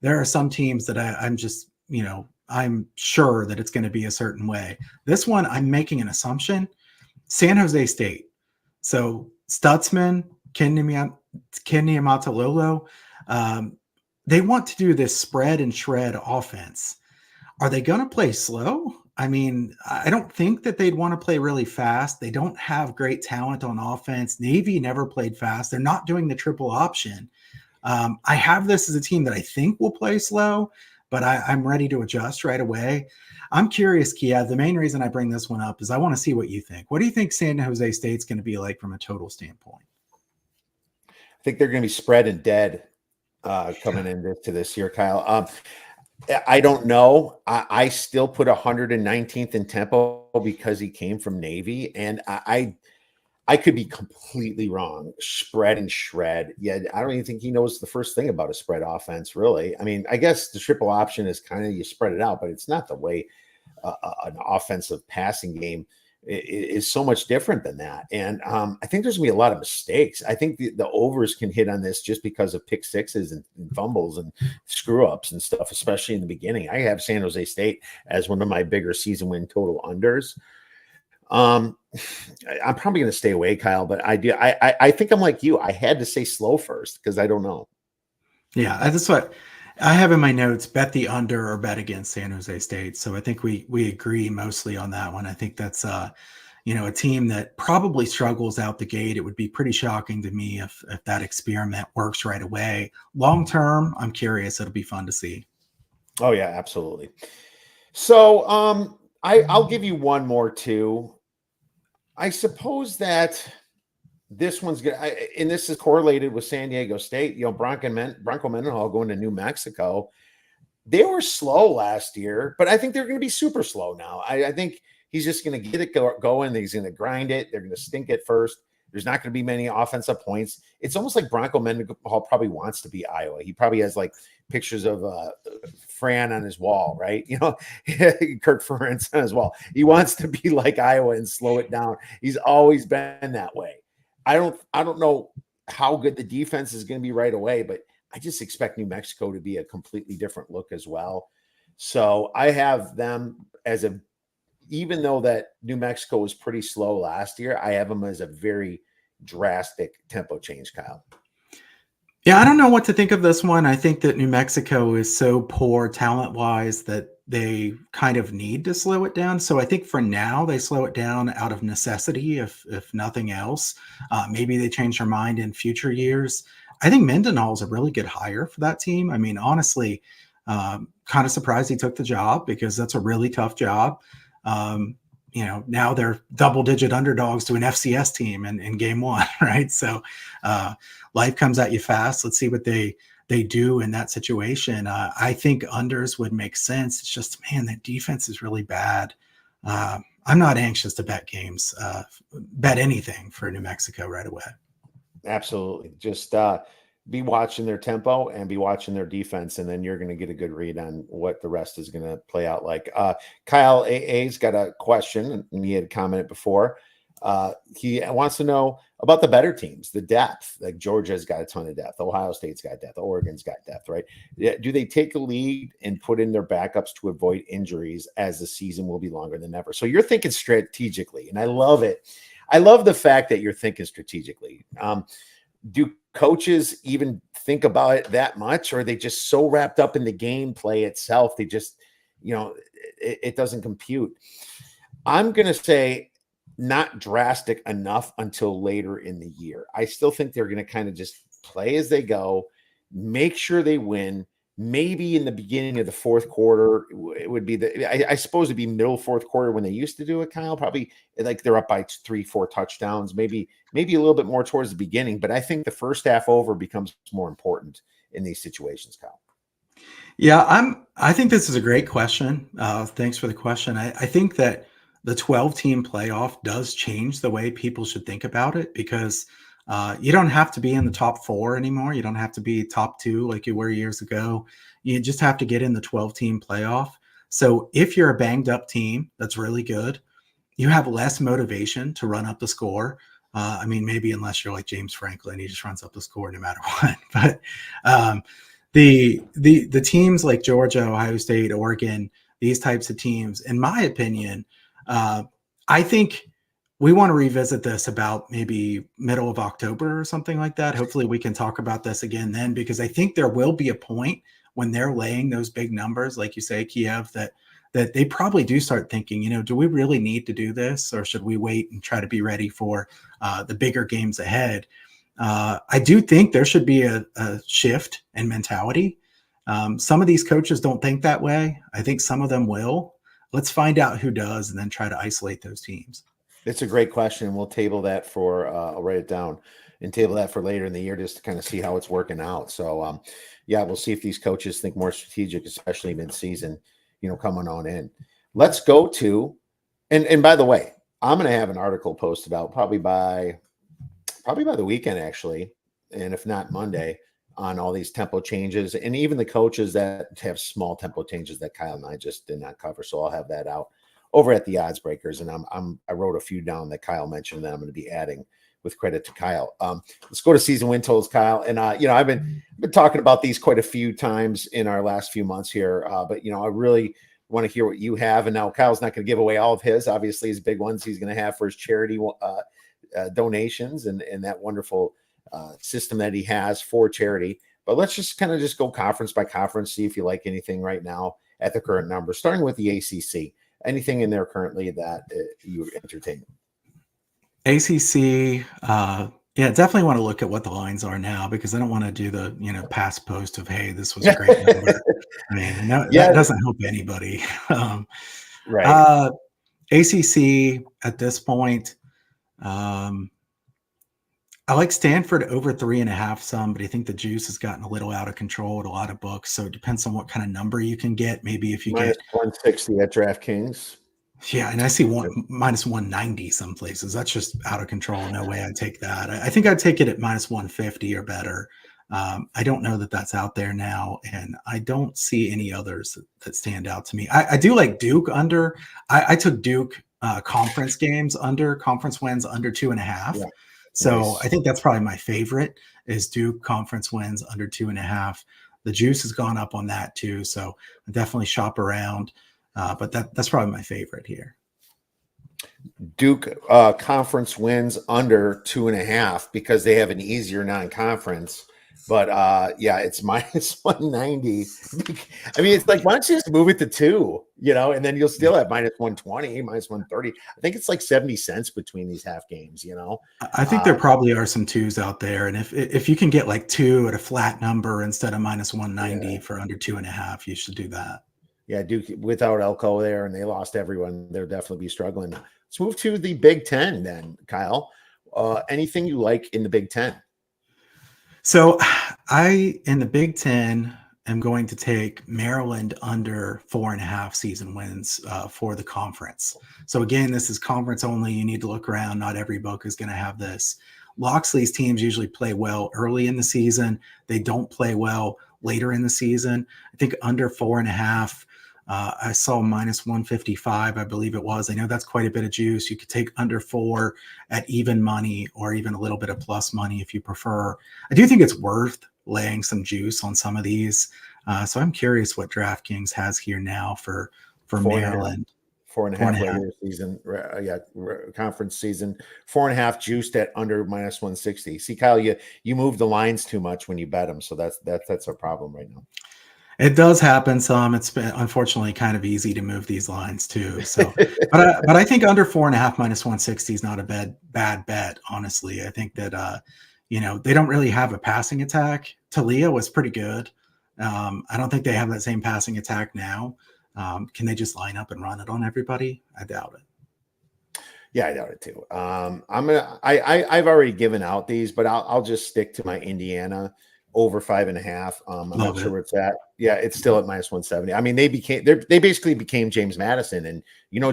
There are some teams that I'm just, I'm sure that it's going to be a certain way. This one, I'm making an assumption. San Jose State. So Stutzman, Ken Niumatalolo, they want to do this spread and shred offense. Are they going to play slow? I mean, I don't think that they'd want to play really fast. They don't have great talent on offense. Navy never played fast. They're not doing the triple option. I have this as a team that I think will play slow, but I'm ready to adjust right away. I'm curious, Kia. The main reason I bring this one up is I want to see what you think. What do you think San Jose State's going to be like from a total standpoint? I think they're going to be spread and dead coming into this year, Kyle. I don't know. I still put 119th in tempo because he came from Navy, and I could be completely wrong. Spread and shred. Yeah, I don't even think he knows the first thing about a spread offense, really. I mean, I guess the triple option is kind of you spread it out, but it's not the way an offensive passing game is so much different than that. And I think there's gonna be a lot of mistakes. I think the overs can hit on this just because of pick sixes and fumbles and screw ups and stuff, especially in the beginning. I have San Jose State as one of my bigger season win total unders. Um, I'm probably going to stay away, Kyle, but I think I'm like you. I had to say slow first because I don't know. Yeah, that's what I have in my notes. Bet the under or bet against San Jose State. So I think we agree mostly on that one. I think that's a team that probably struggles out the gate. It would be pretty shocking to me if that experiment works right away. Long term, I'm curious. It'll be fun to see. Oh yeah, absolutely. So I'll give you one more too. I suppose that this one's good, and this is correlated with San Diego State. Bronco Mendenhall going to New Mexico. They were slow last year, but I think they're going to be super slow now. I think he's just going to get it going. He's going to grind it. They're going to stink it first. There's not going to be many offensive points. It's almost like Bronco Mendenhall probably wants to be Iowa. He probably has like pictures of Fran on his wall, right? Kirk Ferentz on his wall. He wants to be like Iowa and slow it down. He's always been that way. I don't know how good the defense is going to be right away, but I just expect New Mexico to be a completely different look as well. So I have them as even though that New Mexico was pretty slow last year, I have them as a very drastic tempo change, Kyle. Yeah, I don't know what to think of this one. I think that New Mexico is so poor talent-wise that they kind of need to slow it down. So I think for now they slow it down out of necessity, if nothing else. Maybe they change their mind in future years. I think Mendenhall is a really good hire for that team. I mean, honestly, kind of surprised he took the job because that's a really tough job. Now they're double-digit underdogs to an FCS team in game one, right? So life comes at you fast. Let's see what they do in that situation. I think unders would make sense. It's just, man, that defense is really bad. I'm not anxious to bet games, bet anything for New Mexico right away. Absolutely. Just be watching their tempo and be watching their defense, and then you're going to get a good read on what the rest is going to play out like. Kyle AA's got a question, and he had commented before. He wants to know about the better teams, the depth. Like Georgia's got a ton of depth. Ohio State's got depth. Oregon's got depth, right? Do they take a lead and put in their backups to avoid injuries as the season will be longer than ever? So you're thinking strategically, and I love it. I love the fact that you're thinking strategically. Do coaches even think about it that much, or are they just so wrapped up in the gameplay itself? They just, it doesn't compute. I'm going to say not drastic enough until later in the year. I still think they're going to kind of just play as they go, make sure they win. Maybe in the beginning of the fourth quarter, it would be I suppose it'd be middle fourth quarter when they used to do it, Kyle. Probably like they're up by 3-4 touchdowns, maybe a little bit more towards the beginning. But I think the first half over becomes more important in these situations, Kyle. Yeah, I think this is a great question. Thanks for the question. I think that the 12-team playoff does change the way people should think about it because you don't have to be in the top 4 anymore. You don't have to be top 2 like you were years ago. You just have to get in the 12-team playoff. So if you're a banged up team that's really good, you have less motivation to run up the score. I mean, maybe unless you're like James Franklin, he just runs up the score no matter what. But the teams like Georgia, Ohio State, Oregon, these types of teams, in my opinion, I think we want to revisit this about maybe middle of October or something like that. Hopefully we can talk about this again then, because I think there will be a point when they're laying those big numbers, like you say, Kiev, that they probably do start thinking, do we really need to do this, or should we wait and try to be ready for the bigger games ahead? I do think there should be a shift in mentality. Some of these coaches don't think that way. I think some of them will. Let's find out who does and then try to isolate those teams. It's a great question. We'll table that for, I'll write it down. and table that for later in the year just to kind of see how it's working out. So, yeah, we'll see if these coaches think more strategic, especially mid-season, coming on in. Let's go to, and by the way, I'm going to have an article posted out probably by the weekend, actually, and if not Monday, on all these tempo changes and even the coaches that have small tempo changes that Kyle and I just did not cover. So I'll have that out over at the Odds Breakers, and I wrote a few down that Kyle mentioned that I'm going to be adding with credit to Kyle. Let's go to season win totals, Kyle. And I've been talking about these quite a few times in our last few months here, but I really want to hear what you have. And now Kyle's not going to give away all of his, obviously, his big ones he's going to have for his charity donations and that wonderful system that he has for charity. But let's just kind of go conference by conference, see if you like anything right now at the current number, starting with the ACC. Anything in there currently that you entertain? ACC, yeah, definitely want to look at what the lines are now, because I don't want to do the past post of, hey, this was a great number. I mean, that doesn't help anybody. Right. ACC at this point, I like Stanford over 3.5 some, but I think the juice has gotten a little out of control at a lot of books. So it depends on what kind of number you can get. Maybe if you minus get 160 at DraftKings. Yeah, and I see minus 190 some places. That's just out of control. No way I'd take that. I think I'd take it at minus 150 or better. I don't know that that's out there now, and I don't see any others that stand out to me. I do like Duke under. I took Duke conference games under, conference wins under 2.5. Yeah. So Nice. I think that's probably my favorite is Duke conference wins under 2.5. The juice has gone up on that too. So I definitely shop around. But that's probably my favorite here. Duke conference wins under 2.5 because they have an easier non-conference. But yeah, it's minus 190. I mean, it's like, why don't you just move it to 2, and then you'll still have minus 120, minus 130. I think it's like 70 cents between these half games, I think there probably are some 2s out there. And if you can get like 2 at a flat number instead of minus 190 for under 2.5, you should do that. Yeah, Duke without Elko there, and they lost everyone. They'll definitely be struggling. Let's move to the Big Ten then, Kyle. Anything you like in the Big Ten? So in the Big Ten, am going to take Maryland under 4.5 season wins for the conference. So again, this is conference only. You need to look around. Not every book is going to have this. Loxley's teams usually play well early in the season. They don't play well later in the season. I think under 4.5. I saw minus 155, I believe it was. I know that's quite a bit of juice. You could take under 4 at even money or even a little bit of plus money if you prefer. I do think it's worth laying some juice on some of these. So I'm curious what DraftKings has here now for Maryland. 4.5 regular season, conference season, 4.5 juiced at under minus 160. See, Kyle, you move the lines too much when you bet them, so that's a problem right now. It does happen some. It's been unfortunately kind of easy to move these lines too. So, but I think under 4.5 minus 160 is not a bad bet. Honestly, I think that they don't really have a passing attack. Talia was pretty good. I don't think they have that same passing attack now. Can they just line up and run it on everybody? I doubt it. Yeah, I doubt it too. I've already given out these, but I'll just stick to my Indiana over 5.5. I'm not sure where it's at. Yeah, it's still at minus 170. I mean, they basically became James Madison, and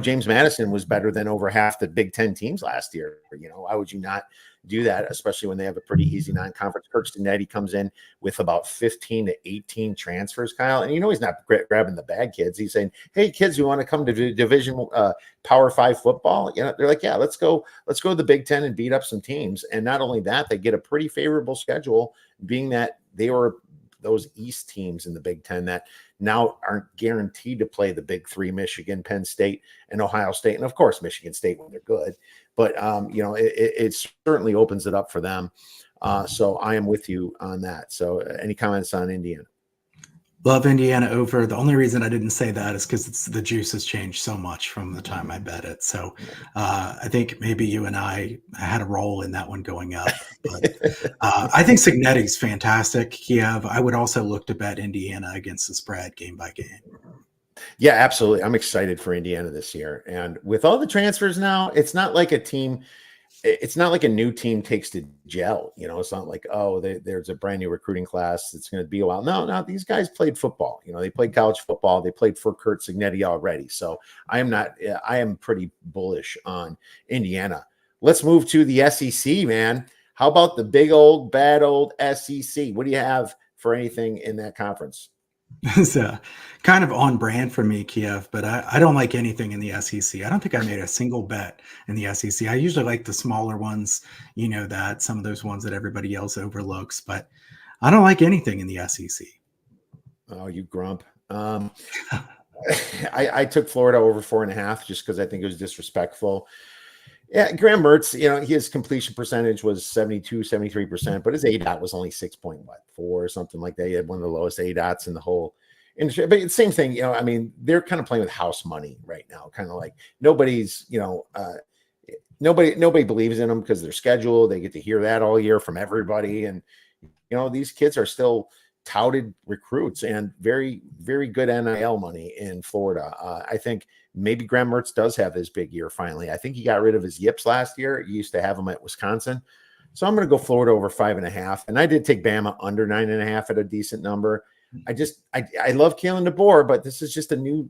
James Madison was better than over half the Big Ten teams last year. Why would you not do that, especially when they have a pretty easy non-conference? Kirk Cincinnati comes in with about 15 to 18 transfers, Kyle, and he's not grabbing the bad kids. He's saying, "Hey, kids, you want to come to Division Power 5 football?" They're like, "Yeah, let's go to the Big Ten and beat up some teams." And not only that, they get a pretty favorable schedule, being that they were those East teams in the Big Ten that now aren't guaranteed to play the big 3, Michigan, Penn State, and Ohio State, and of course Michigan State when they're good. But it certainly opens it up for them. So I am with you on that. So any comments on Indiana? Love Indiana over. The only reason I didn't say that is because the juice has changed so much from the time I bet it. So I think maybe you and I had a role in that one going up. But I think Cignetti's fantastic. Kiev. I would also look to bet Indiana against the spread game by game. Yeah, absolutely. I'm excited for Indiana this year. And with all the transfers now, it's not like a team. it's not like a new team takes to gel. It's not like, oh, there's a brand new recruiting class. It's going to be a while. No, these guys played football. They played college football. They played for Kurt Signetti already. So I am pretty bullish on Indiana. Let's move to the SEC, man. How about the big old, bad old SEC? What do you have for anything in that conference? It's kind of on brand for me, Kiev, but I don't like anything in the SEC. I don't think I made a single bet in the SEC. I usually like the smaller ones, that some of those ones that everybody else overlooks, but I don't like anything in the SEC. Oh, you grump. I took Florida over 4.5 just because I think it was disrespectful. Yeah, Graham Mertz, his completion percentage was 72, 73%, but his ADOT was only 6.4 or something like that. He had one of the lowest ADOTs in the whole industry. But it's the same thing, they're kind of playing with house money right now. Kind of like nobody's, nobody believes in them because they're scheduled. They get to hear that all year from everybody. And, these kids are still touted recruits and very, very good NIL money in Florida. I think maybe Graham Mertz does have his big year finally. I think he got rid of his yips last year. He used to have them at Wisconsin. So I'm going to go Florida over 5.5. And I did take Bama under 9.5 at a decent number. I love Kalen DeBoer, but this is just a new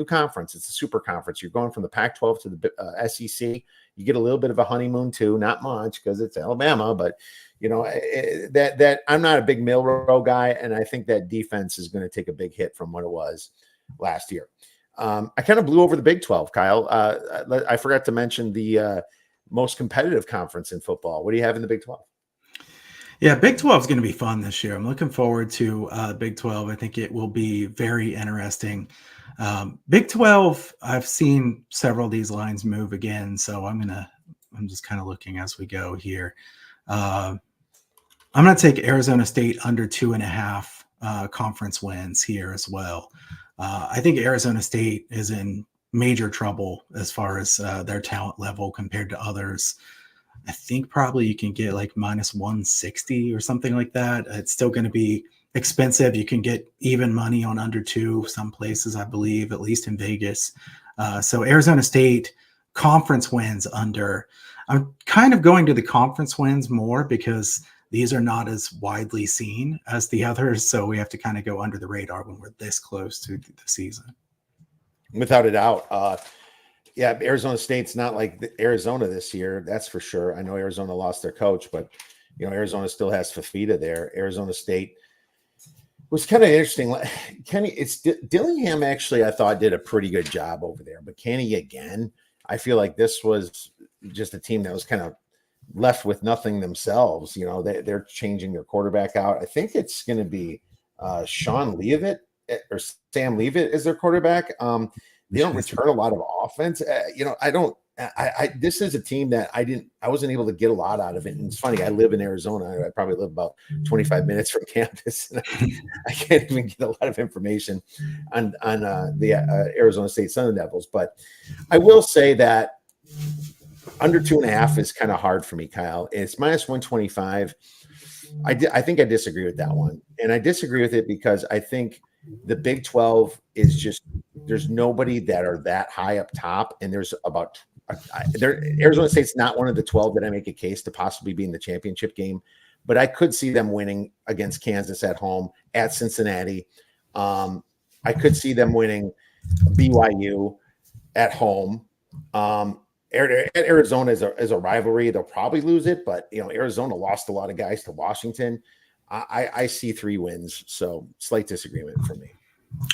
conference. It's a super conference. You're going from the Pac-12 to the SEC. You get a little bit of a honeymoon too, not much because it's Alabama, but that I'm not a big Milroe guy, and I think that defense is going to take a big hit from what it was last year. I kind of blew over the Big 12, Kyle. I forgot to mention the most competitive conference in football. What do you have in the Big 12? Yeah, Big 12 is going to be fun this year. I'm looking forward to Big 12. I think it will be very interesting. Big 12, I've seen several of these lines move again, so I'm just kind of looking as we go here. I'm going to take Arizona State under 2.5 conference wins here as well. I think Arizona State is in major trouble as far as their talent level compared to others. I think probably you can get like minus 160 or something like that. It's still going to be expensive. You can get even money on under 2 some places, I believe, at least in Vegas. So Arizona State conference wins under. I'm kind of going to the conference wins more because these are not as widely seen as the others. So we have to kind of go under the radar when we're this close to the season. Without a doubt. Yeah, Arizona State's not like Arizona this year. That's for sure. I know Arizona lost their coach, but Arizona still has Fafita there. Arizona State was kind of interesting. Dillingham actually, I thought, did a pretty good job over there, but Kenny again. I feel like this was just a team that was kind of left with nothing themselves. They're changing their quarterback out. I think it's going to be Sean Leavitt or Sam Leavitt is their quarterback. They don't return a lot of offense. This is a team that I wasn't able to get a lot out of it. And it's funny, I live in Arizona. I probably live about 25 minutes from campus. And I can't even get a lot of information on the Arizona State Sun Devils. But I will say that under 2.5 is kind of hard for me, Kyle. It's minus 125. I think I disagree with that one. And I disagree with it because I think the Big 12 is just, there's nobody that are that high up top. And there's about Arizona State's not one of the 12 that I make a case to possibly be in the championship game, but I could see them winning against Kansas at home, at Cincinnati. I could see them winning BYU at home. Arizona is a rivalry. They'll probably lose it, but Arizona lost a lot of guys to Washington. I see 3 wins, so slight disagreement for me.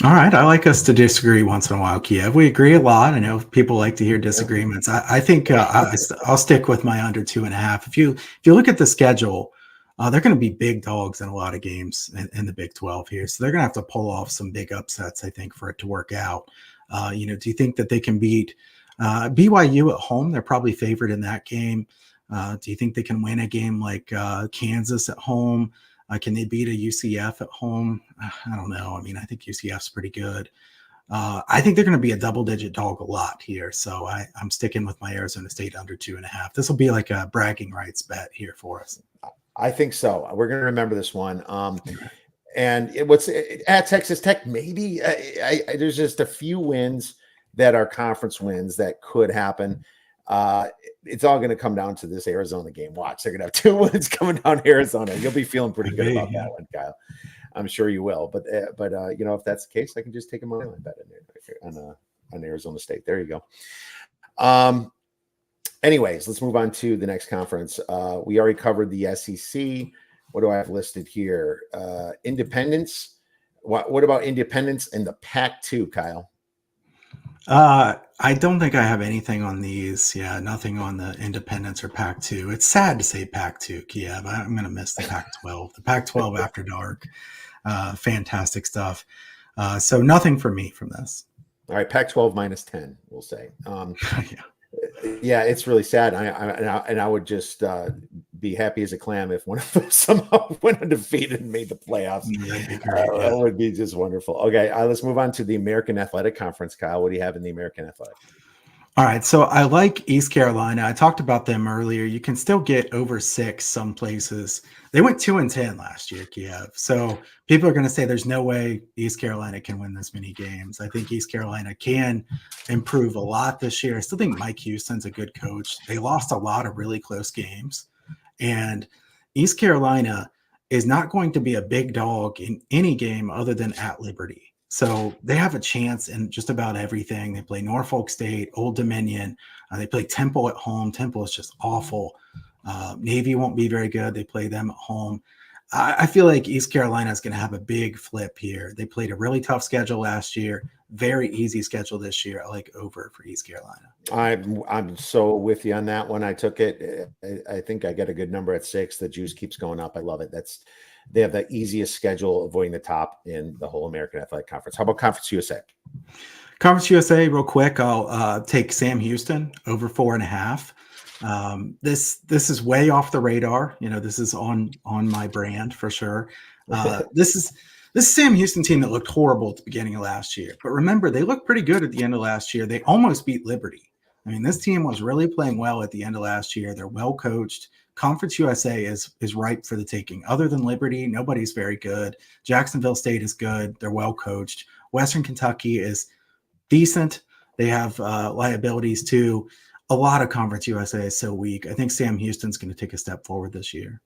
All right. I like us to disagree once in a while, Kiev. We agree a lot. I know people like to hear disagreements. I think I'll stick with my under 2.5. If you look at the schedule, they're going to be big dogs in a lot of games in the Big 12 here. So they're going to have to pull off some big upsets, I think, for it to work out. Do you think that they can beat BYU at home? They're probably favored in that game. Do you think they can win a game like Kansas at home? Can they beat a UCF at home? I don't know. I mean, I think UCF's pretty good. I think they're going to be a double-digit dog a lot here. So I'm sticking with my Arizona State under 2.5. This will be like a bragging rights bet here for us. I think so. We're going to remember this one. And at Texas Tech, maybe there's just a few wins that are conference wins that could happen. It's all going to come down to this Arizona game. Watch, they're going to have 2 wins coming down Arizona. You'll be feeling pretty good about that one, Kyle. I'm sure you will. But if that's the case, I can just take a money line bet in there on Arizona State. There you go. Anyways, let's move on to the next conference. We already covered the SEC. What do I have listed here? Independence. What about Independence and the Pac-2, Kyle? I don't think I have anything on these. Yeah, nothing on the Independence or Pac-2. It's sad to say Pac-2, Kiev. I'm going to miss the Pac-12. The Pac-12 after dark. Fantastic stuff. So nothing for me from this. All right, Pac-12 -10, we'll say. Yeah. Yeah, it's really sad. I would just be happy as a clam if one of them somehow went undefeated and made the playoffs. That'd be great. That would be just wonderful. Okay, let's move on to the American Athletic Conference. Kyle, what do you have in the American Athletic? All right, so I like East Carolina. I talked about them earlier. You can still get over 6 some places. They went 2-10 last year, Kiev. So people are going to say there's no way East Carolina can win this many games. I think East Carolina can improve a lot this year. I still think Mike Houston's a good coach. They lost a lot of really close games. And East Carolina is not going to be a big dog in any game other than at Liberty. So they have a chance in just about everything. They play Norfolk State, Old Dominion. They play Temple at home. Temple is just awful. Navy won't be very good. They play them at home. I feel like East Carolina is going to have a big flip here. They played a really tough schedule last year. Very easy schedule this year. I like over for East Carolina. I'm so with you on that one. I took it. I think I get a good number at 6. The juice keeps going up. I love it. They have the easiest schedule, avoiding the top in the whole American Athletic Conference. How about Conference USA? Conference USA, real quick. I'll take Sam Houston over 4.5. This is way off the radar. This is on my brand for sure. This is Sam Houston team that looked horrible at the beginning of last year. But remember, they looked pretty good at the end of last year. They almost beat Liberty. I mean, this team was really playing well at the end of last year. They're well coached. Conference USA is ripe for the taking. Other than Liberty, nobody's very good. Jacksonville State is good. They're well coached. Western Kentucky is decent. They have liabilities too. A lot of Conference USA is so weak. I think Sam Houston's going to take a step forward this year.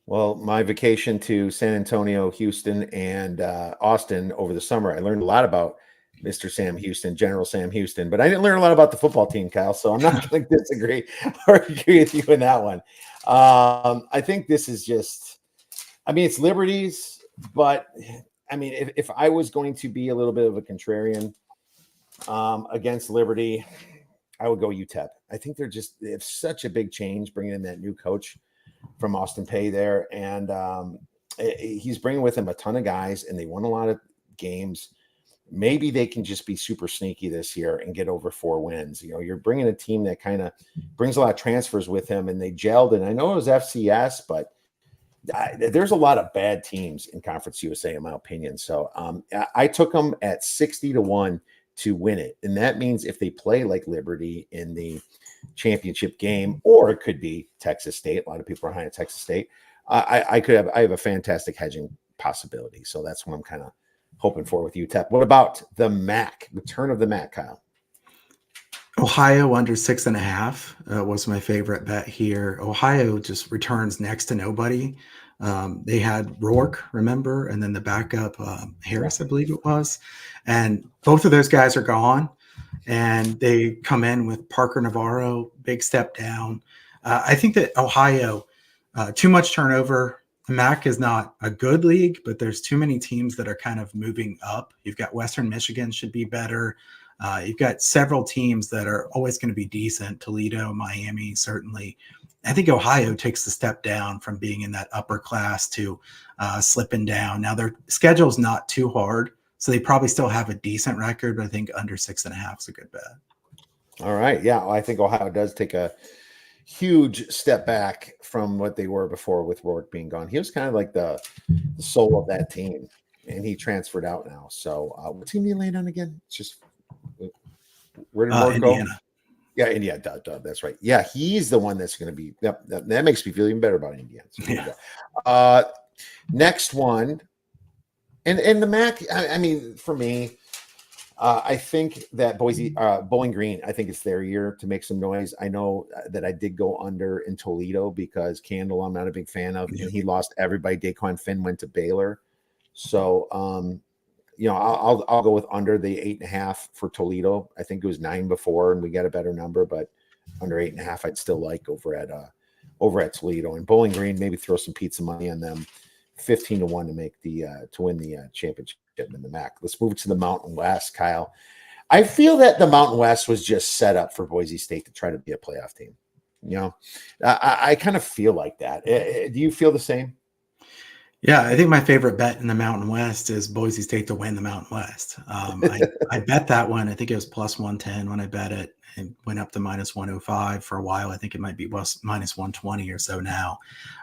Well, my vacation to San Antonio, Houston, and Austin over the summer, I learned a lot about Mr. Sam Houston, General Sam Houston, but I didn't learn a lot about the football team, Kyle, so I'm not going to disagree or agree with you in that one. I think this is just, it's Liberties, but if I was going to be a little bit of a contrarian against Liberty, I would go UTEP. I think they have such a big change bringing in that new coach from Austin Peay there, and he's bringing with him a ton of guys, and they won a lot of games. Maybe they can just be super sneaky this year and get over 4 wins. You're bringing a team that kind of brings a lot of transfers with him, and they gelled. And I know it was FCS, but there's a lot of bad teams in Conference USA, in my opinion. So I took them at 60-1 to win it. And that means if they play like Liberty in the championship game, or it could be Texas State. A lot of people are high on Texas State. I have a fantastic hedging possibility. So that's what I'm kind of hoping for with UTEP. What about the MAC? The turn of the MAC, Kyle. Ohio under 6.5 was my favorite bet here. Ohio just returns next to nobody. They had Rourke, remember, and then the backup Harris, I believe it was, and both of those guys are gone. And they come in with Parker Navarro, big step down. I think that Ohio, too much turnover. The MAC is not a good league, but there's too many teams that are kind of moving up. You've got Western Michigan should be better. You've got several teams that are always going to be decent. Toledo, Miami, certainly. I think Ohio takes the step down from being in that upper class to slipping down. Now, their schedule's not too hard, so they probably still have a decent record, but I think under 6.5 is a good bet. All right. Yeah, I think Ohio does take a huge step back from what they were before with Rourke being gone. He was kind of like the soul of that team, and he transferred out now. So what team did he land on again? It's just where did Rourke go? Yeah, Indiana. That's right. Yeah, he's the one that's going to be. Yep, that makes me feel even better about Indiana. So yeah. Next one, and the MAC. For me, I think that Bowling Green, I think it's their year to make some noise. I know that I did go under in Toledo because Candle, I'm not a big fan of, Yeah. and he lost everybody. Daquan Finn went to Baylor. So, I'll go with under the 8.5 for Toledo. I think it was 9 before, and we got a better number, but under 8.5, I'd still like over at Toledo. And Bowling Green, maybe throw some pizza money on them, 15-1 to make to win the championship in the MAC. Let's move to the Mountain West, Kyle. I feel that the Mountain West was just set up for Boise State to try to be a playoff team. I kind of feel like that. Do you feel the same? Yeah, I think my favorite bet in the Mountain West is Boise State to win the Mountain West. I bet that one. I think it was plus 110 when I bet it. It went up to minus 105 for a while. I think it might be minus 120 or so now.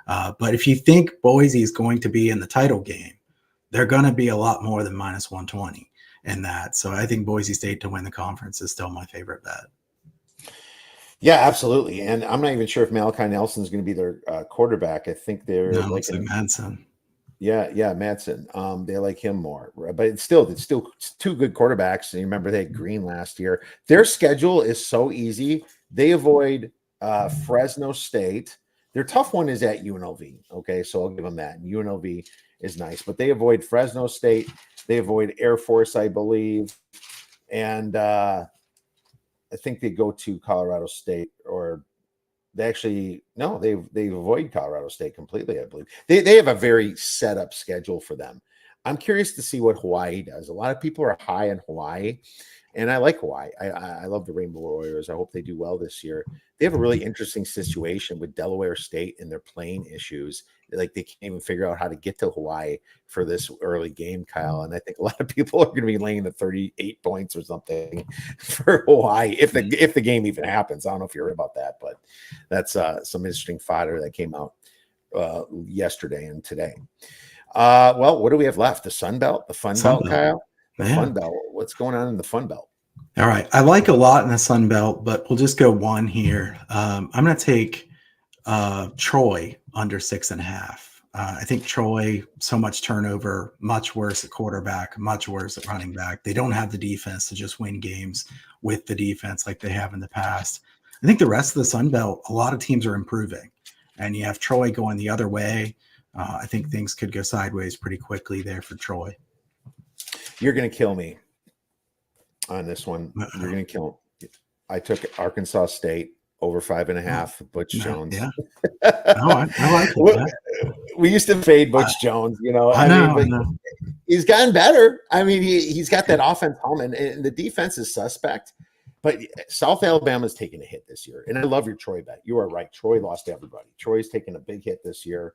But if you think Boise is going to be in the title game, they're going to be a lot more than minus 120 in that. So I think Boise State to win the conference is still my favorite bet. Yeah, absolutely. And I'm not even sure if Malachi Nelson is going to be their quarterback. I think they're like Madsen. Yeah, Madsen. They like him more, but it's still two good quarterbacks. And you remember they had Green last year. Their schedule is so easy. They avoid Fresno State. Their tough one is at UNLV. Okay, so I'll give them that. And UNLV is nice, but they avoid Fresno State. They avoid Air Force, I believe, and I think they go to Colorado State, or they avoid Colorado State completely. I believe they have a very set up schedule for them. I'm curious to see what Hawaii does. A lot of people are high in Hawaii, and I like Hawaii. I love the Rainbow Warriors. I hope they do well this year. They have a really interesting situation with Delaware State and their plane issues. Like they can't even figure out how to get to Hawaii for this early game, Kyle. And I think a lot of people are going to be laying the 38 points or something for Hawaii if the game even happens. I don't know if you're about that, but that's some interesting fodder that came out yesterday and today. Well, what do we have left? The Sun Belt, the Fun Belt, Kyle. The Fun Belt. What's going on in the Fun Belt? All right. I like a lot in the Sun Belt, but we'll just go one here. I'm going to take Troy under 6.5. I think Troy, so much turnover, much worse at quarterback, much worse at running back. They don't have the defense to just win games with the defense like they have in the past. I think the rest of the Sun Belt, a lot of teams are improving, and you have Troy going the other way. I think things could go sideways pretty quickly there for Troy. You're going to kill me on this one. You're going to kill me. I took Arkansas State over 5.5. Butch Jones. Yeah. No, I like it. We used to fade Butch Jones, I know. He's gotten better. I mean, he's got that offense humming, and the defense is suspect. But South Alabama's taking a hit this year. And I love your Troy bet. You are right. Troy lost everybody. Troy's taking a big hit this year.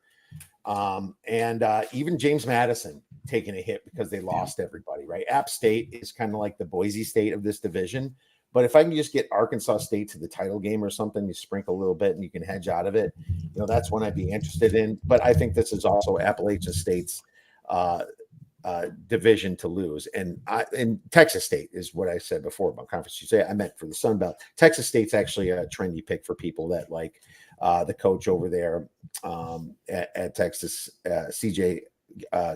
And even James Madison taking a hit because they lost everybody, right? App State is kind of like the Boise State of this division. But if I can just get Arkansas State to the title game or something, you sprinkle a little bit and you can hedge out of it, that's one I'd be interested in. But I think this is also Appalachian State's division to lose. And Texas State is what I said before about conference. You say I meant for the Sun Belt. Texas State's actually a trendy pick for people that like the coach over there at Texas, CJ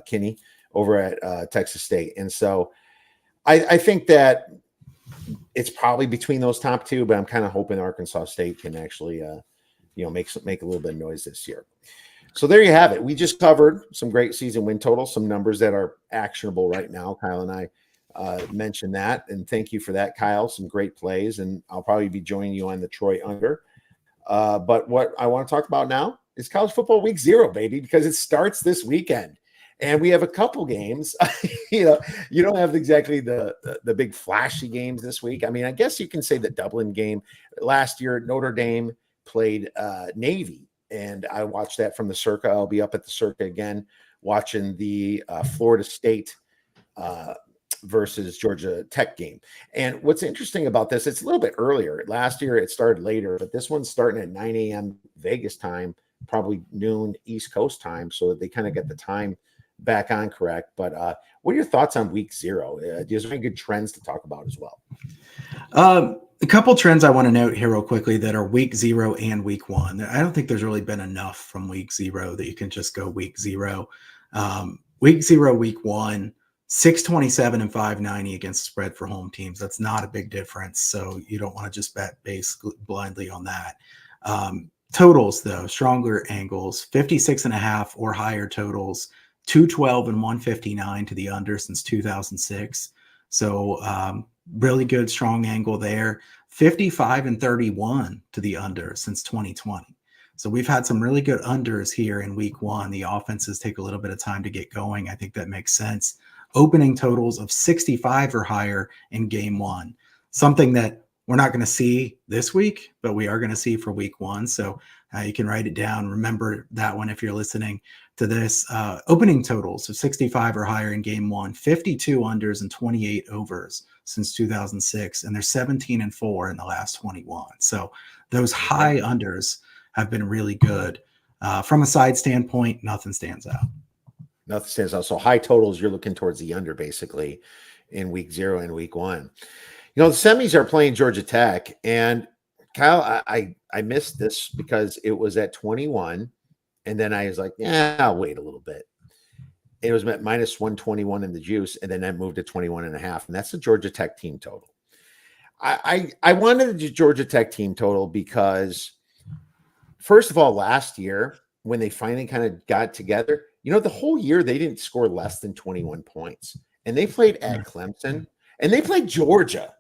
Kinney over at Texas State. And so I think that it's probably between those top two, but I'm kind of hoping Arkansas State can actually, make a little bit of noise this year. So there you have it. We just covered some great season win totals, some numbers that are actionable right now. Kyle and I mentioned that, and thank you for that, Kyle. Some great plays, and I'll probably be joining you on the Troy under. But what I want to talk about now is college football week 0, baby, because it starts this weekend. And we have a couple games. You don't have exactly the big flashy games this week. I mean, I guess you can say the Dublin game last year. Notre Dame played Navy, and I watched that from the Circa. I'll be up at the Circa again watching the Florida State versus Georgia Tech game. And what's interesting about this, it's a little bit earlier. Last year it started later, but this one's starting at 9 a.m. Vegas time, probably noon East Coast time, so that they kind of get the time back on correct. But what are your thoughts on week 0? Is there any good trends to talk about as well? A couple trends I want to note here real quickly that are week 0 and week 1. I don't think there's really been enough from week 0 that you can just go week 0. Week 0, week 1, 627 and 590 against the spread for home teams. That's not a big difference. So you don't want to just bet basically blindly on that. Totals, though, stronger angles, 56.5 or higher totals, 212 and 159 to the under since 2006. So really good, strong angle there. 55 and 31 to the under since 2020. So we've had some really good unders here in week one. The offenses take a little bit of time to get going. I think that makes sense. Opening totals of 65 or higher in game one, something that we're not going to see this week, but we are going to see for week one. So you can write it down. Remember that one if you're listening to this. Opening totals of 65 or higher in game one, 52 unders and 28 overs since 2006. And they're 17 and 4 in the last 21. So those high unders have been really good. From a side standpoint, nothing stands out. Nothing stands out. So high totals, you're looking towards the under basically in week 0 and week 1. The semis are playing Georgia Tech, and Kyle, I missed this because it was at 21, and then I was like, yeah, I'll wait a little bit. It was at minus 121 in the juice, and then that moved to 21.5, and that's the Georgia Tech team total. I wanted the Georgia Tech team total because, first of all, last year when they finally kind of got together, the whole year they didn't score less than 21 points, and they played at Clemson, and they played Georgia.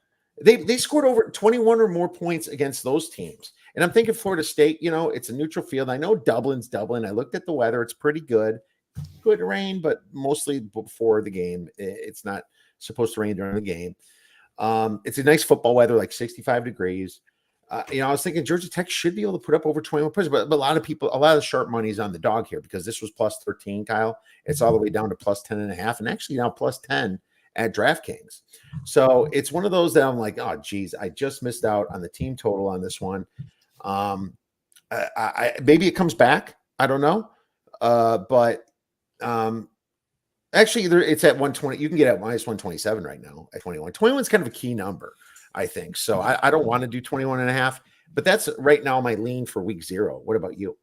They scored over 21 or more points against those teams. And I'm thinking Florida State, it's a neutral field. I know Dublin's Dublin. I looked at the weather. It's pretty good. Good rain, but mostly before the game. It's not supposed to rain during the game. It's a nice football weather, like 65 degrees. I was thinking Georgia Tech should be able to put up over 21 points, but a lot of the sharp money is on the dog here because this was plus 13, Kyle. It's all the way down to plus 10.5, and actually now plus 10 at DraftKings. So it's one of those that I'm like, oh, geez, I just missed out on the team total on this one. Maybe it comes back. I don't know. But actually, it's at 120. You can get at minus 127 right now at 21. 21 is kind of a key number, I think. So I don't want to do 21.5, but that's right now my lean for week 0. What about you?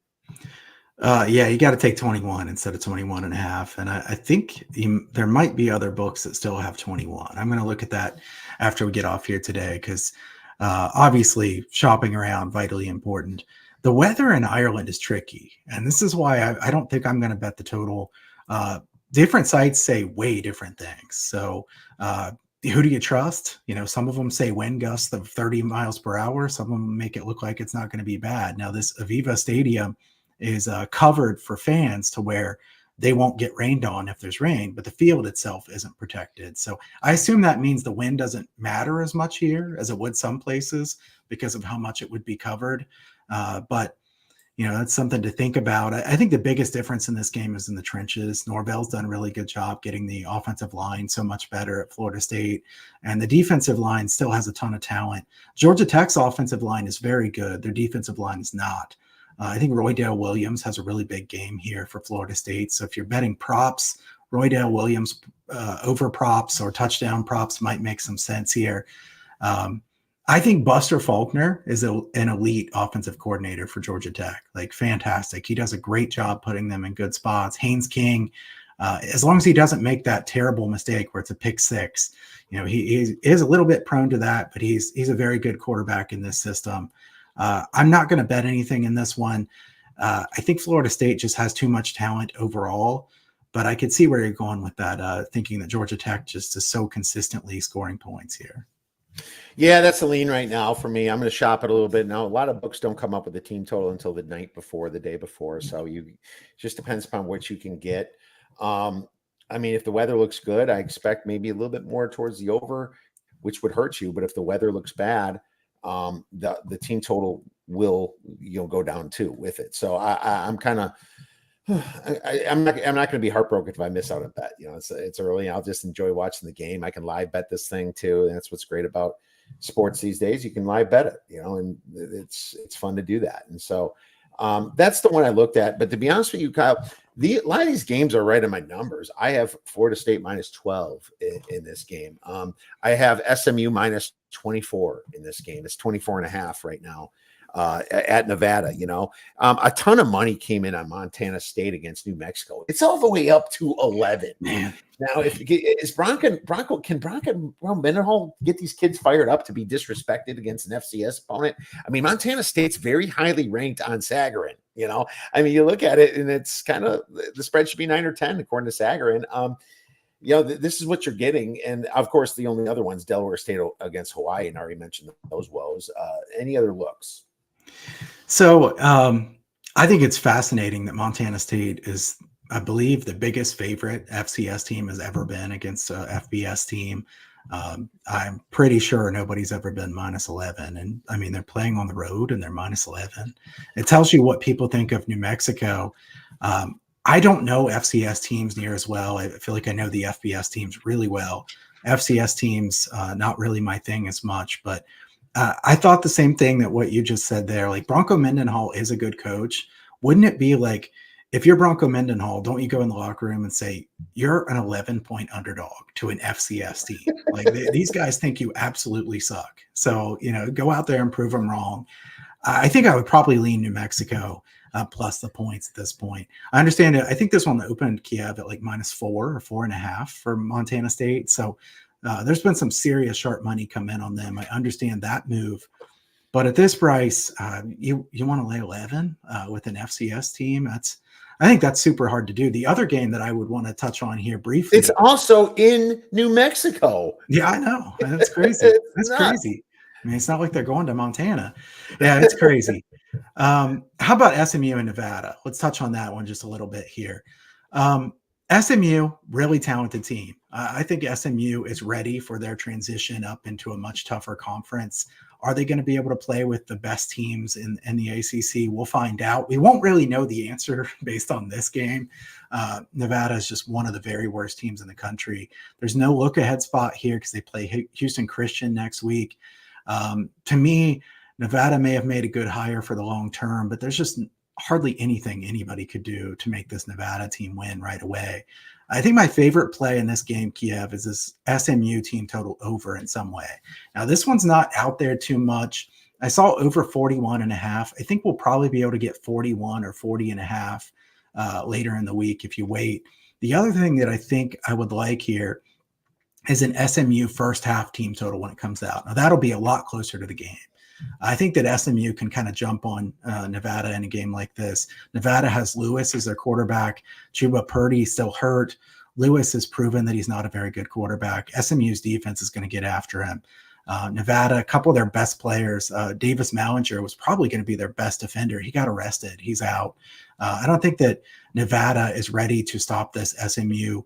Yeah, you got to take 21 instead of 21.5. And I think there might be other books that still have 21. I'm going to look at that after we get off here today because obviously shopping around, vitally important. The weather in Ireland is tricky. And this is why I don't think I'm going to bet the total. Different sites say way different things. So who do you trust? Some of them say wind gusts of 30 miles per hour. Some of them make it look like it's not going to be bad. Now, this Aviva Stadium is covered for fans to where they won't get rained on if there's rain, but the field itself isn't protected. So I assume that means the wind doesn't matter as much here as it would some places because of how much it would be covered. But that's something to think about. I think the biggest difference in this game is in the trenches. Norvell's done a really good job getting the offensive line so much better at Florida State, and the defensive line still has a ton of talent. Georgia Tech's offensive line is very good. Their defensive line is not. I think Roydale Williams has a really big game here for Florida State. So if you're betting props, Roydale Williams over props or touchdown props might make some sense here. I think Buster Faulkner is an elite offensive coordinator for Georgia Tech. Like, fantastic. He does a great job putting them in good spots. Haynes King, as long as he doesn't make that terrible mistake where it's a pick six, he is a little bit prone to that, but he's a very good quarterback in this system. I'm not going to bet anything in this one. I think Florida State just has too much talent overall, but I could see where you're going with that, thinking that Georgia Tech just is so consistently scoring points here. Yeah, that's the lean right now for me. I'm going to shop it a little bit. Now, a lot of books don't come up with the team total until the night before, the day before. So just depends upon what you can get. If the weather looks good, I expect maybe a little bit more towards the over, which would hurt you. But if the weather looks bad, the team total will go down too with it. So I'm kind of I'm not going to be heartbroken if I miss out on bet. It's early. I'll just enjoy watching the game. I can live bet this thing too, and that's what's great about sports these days. You can live bet it, and it's fun to do that. And so that's the one I looked at. But to be honest with you, Kyle, a lot of these games are right in my numbers. I have Florida State minus 12 in this game. I have SMU minus 24 in this game. It's 24.5 right now. at Nevada. A ton of money came in on Montana State against New Mexico. It's all the way up to 11. Man. Now, can Bronco Mendenhall get these kids fired up to be disrespected against an FCS opponent? I mean, Montana State's very highly ranked on Sagarin. I mean, you look at it and it's kind of, the spread should be 9 or 10 according to Sagarin. This is what you're getting. And of course, the only other one's Delaware State against Hawaii, and I already mentioned those woes. Any other looks? So I think it's fascinating that Montana State is, I believe, the biggest favorite FCS team has ever been against a FBS team. I'm pretty sure nobody's ever been minus 11. And I mean, they're playing on the road and they're minus 11. It tells you what people think of New Mexico. I don't know FCS teams near as well. I feel like I know the FBS teams really well. FCS teams, not really my thing as much, but I thought the same thing that what you just said there. Like, Bronco Mendenhall is a good coach. Wouldn't it be like, if you're Bronco Mendenhall, don't you go in the locker room and say, you're an 11-point underdog to an FCS team? Like, these guys think you absolutely suck. So, go out there and prove them wrong. I think I would probably lean New Mexico plus the points at this point. I understand it. I think this one opened Kiev at like -4 or 4.5 for Montana State. So there's been some serious sharp money come in on them. I understand that move. But at this price, you want to lay 11 with an FCS team? I think that's super hard to do. The other game that I would want to touch on here briefly. It's also in New Mexico. Yeah, I know. That's crazy. That's crazy. I mean, it's not like they're going to Montana. Yeah, it's crazy. How about SMU and Nevada? Let's touch on that one just a little bit here. SMU, really talented team. I think SMU is ready for their transition up into a much tougher conference. Are they going to be able to play with the best teams in the ACC? We'll find out. We won't really know the answer based on this game. Nevada is just one of the very worst teams in the country. There's no look-ahead spot here because they play Houston Christian next week. To me, Nevada may have made a good hire for the long term, but there's just hardly anything anybody could do to make this Nevada team win right away. I think my favorite play in this game, Kiev, is this SMU team total over in some way. Now, this one's not out there too much. I saw over 41.5. I think we'll probably be able to get 41 or 40.5 later in the week if you wait. The other thing that I think I would like here is an SMU first half team total when it comes out. Now, that'll be a lot closer to the game. I think that SMU can kind of jump on Nevada in a game like this. Nevada has Lewis as their quarterback. Chuba Purdy still hurt. Lewis has proven that he's not a very good quarterback. SMU's defense is going to get after him. Nevada, a couple of their best players, Davis Mallinger was probably going to be their best defender. He got arrested. He's out. I don't think that Nevada is ready to stop this SMU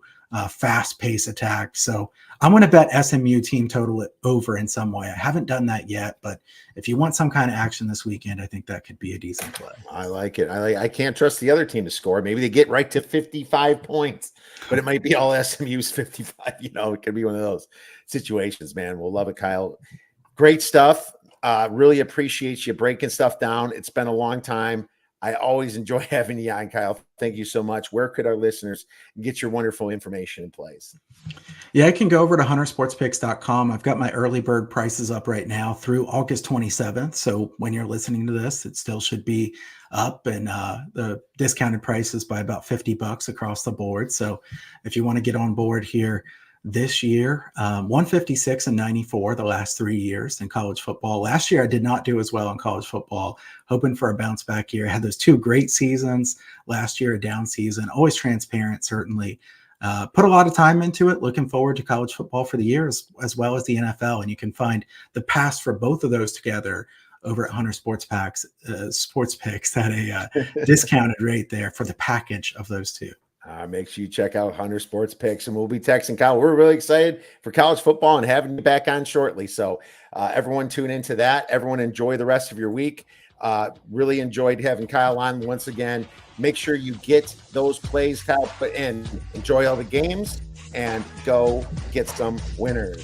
fast-paced attack. So I'm going to bet SMU team total it over in some way. I haven't done that yet, but if you want some kind of action this weekend, I think that could be a decent play. I like it. I can't trust the other team to score. Maybe they get right to 55 points, but it might be all SMU's 55. It could be one of those situations, man. We'll love it, Kyle. Great stuff. Really appreciate you breaking stuff down. It's been a long time. I always enjoy having you on, Kyle. Thank you so much. Where could our listeners get your wonderful information in place? Yeah, I can go over to huntersportspicks.com. I've got my early bird prices up right now through August 27th. So when you're listening to this, it still should be up, and the discounted prices by about $50 across the board. So if you want to get on board here this year, 156 and 94 the last 3 years in college football. Last year I did not do as well in college football. Hoping for a bounce back year. I had those 2 great seasons. Last year a down season. Always transparent, certainly. Put a lot of time into it. Looking forward to college football for the year as well as the NFL. And you can find the past for both of those together over at Hunter Sports Picks at a discounted rate there for the package of those two. Make sure you check out Hunter Sports Picks, and we'll be texting Kyle. We're really excited for college football and having you back on shortly. So everyone tune into that. Everyone enjoy the rest of your week. Really enjoyed having Kyle on once again. Make sure you get those plays, Kyle, put in. Enjoy all the games and go get some winners.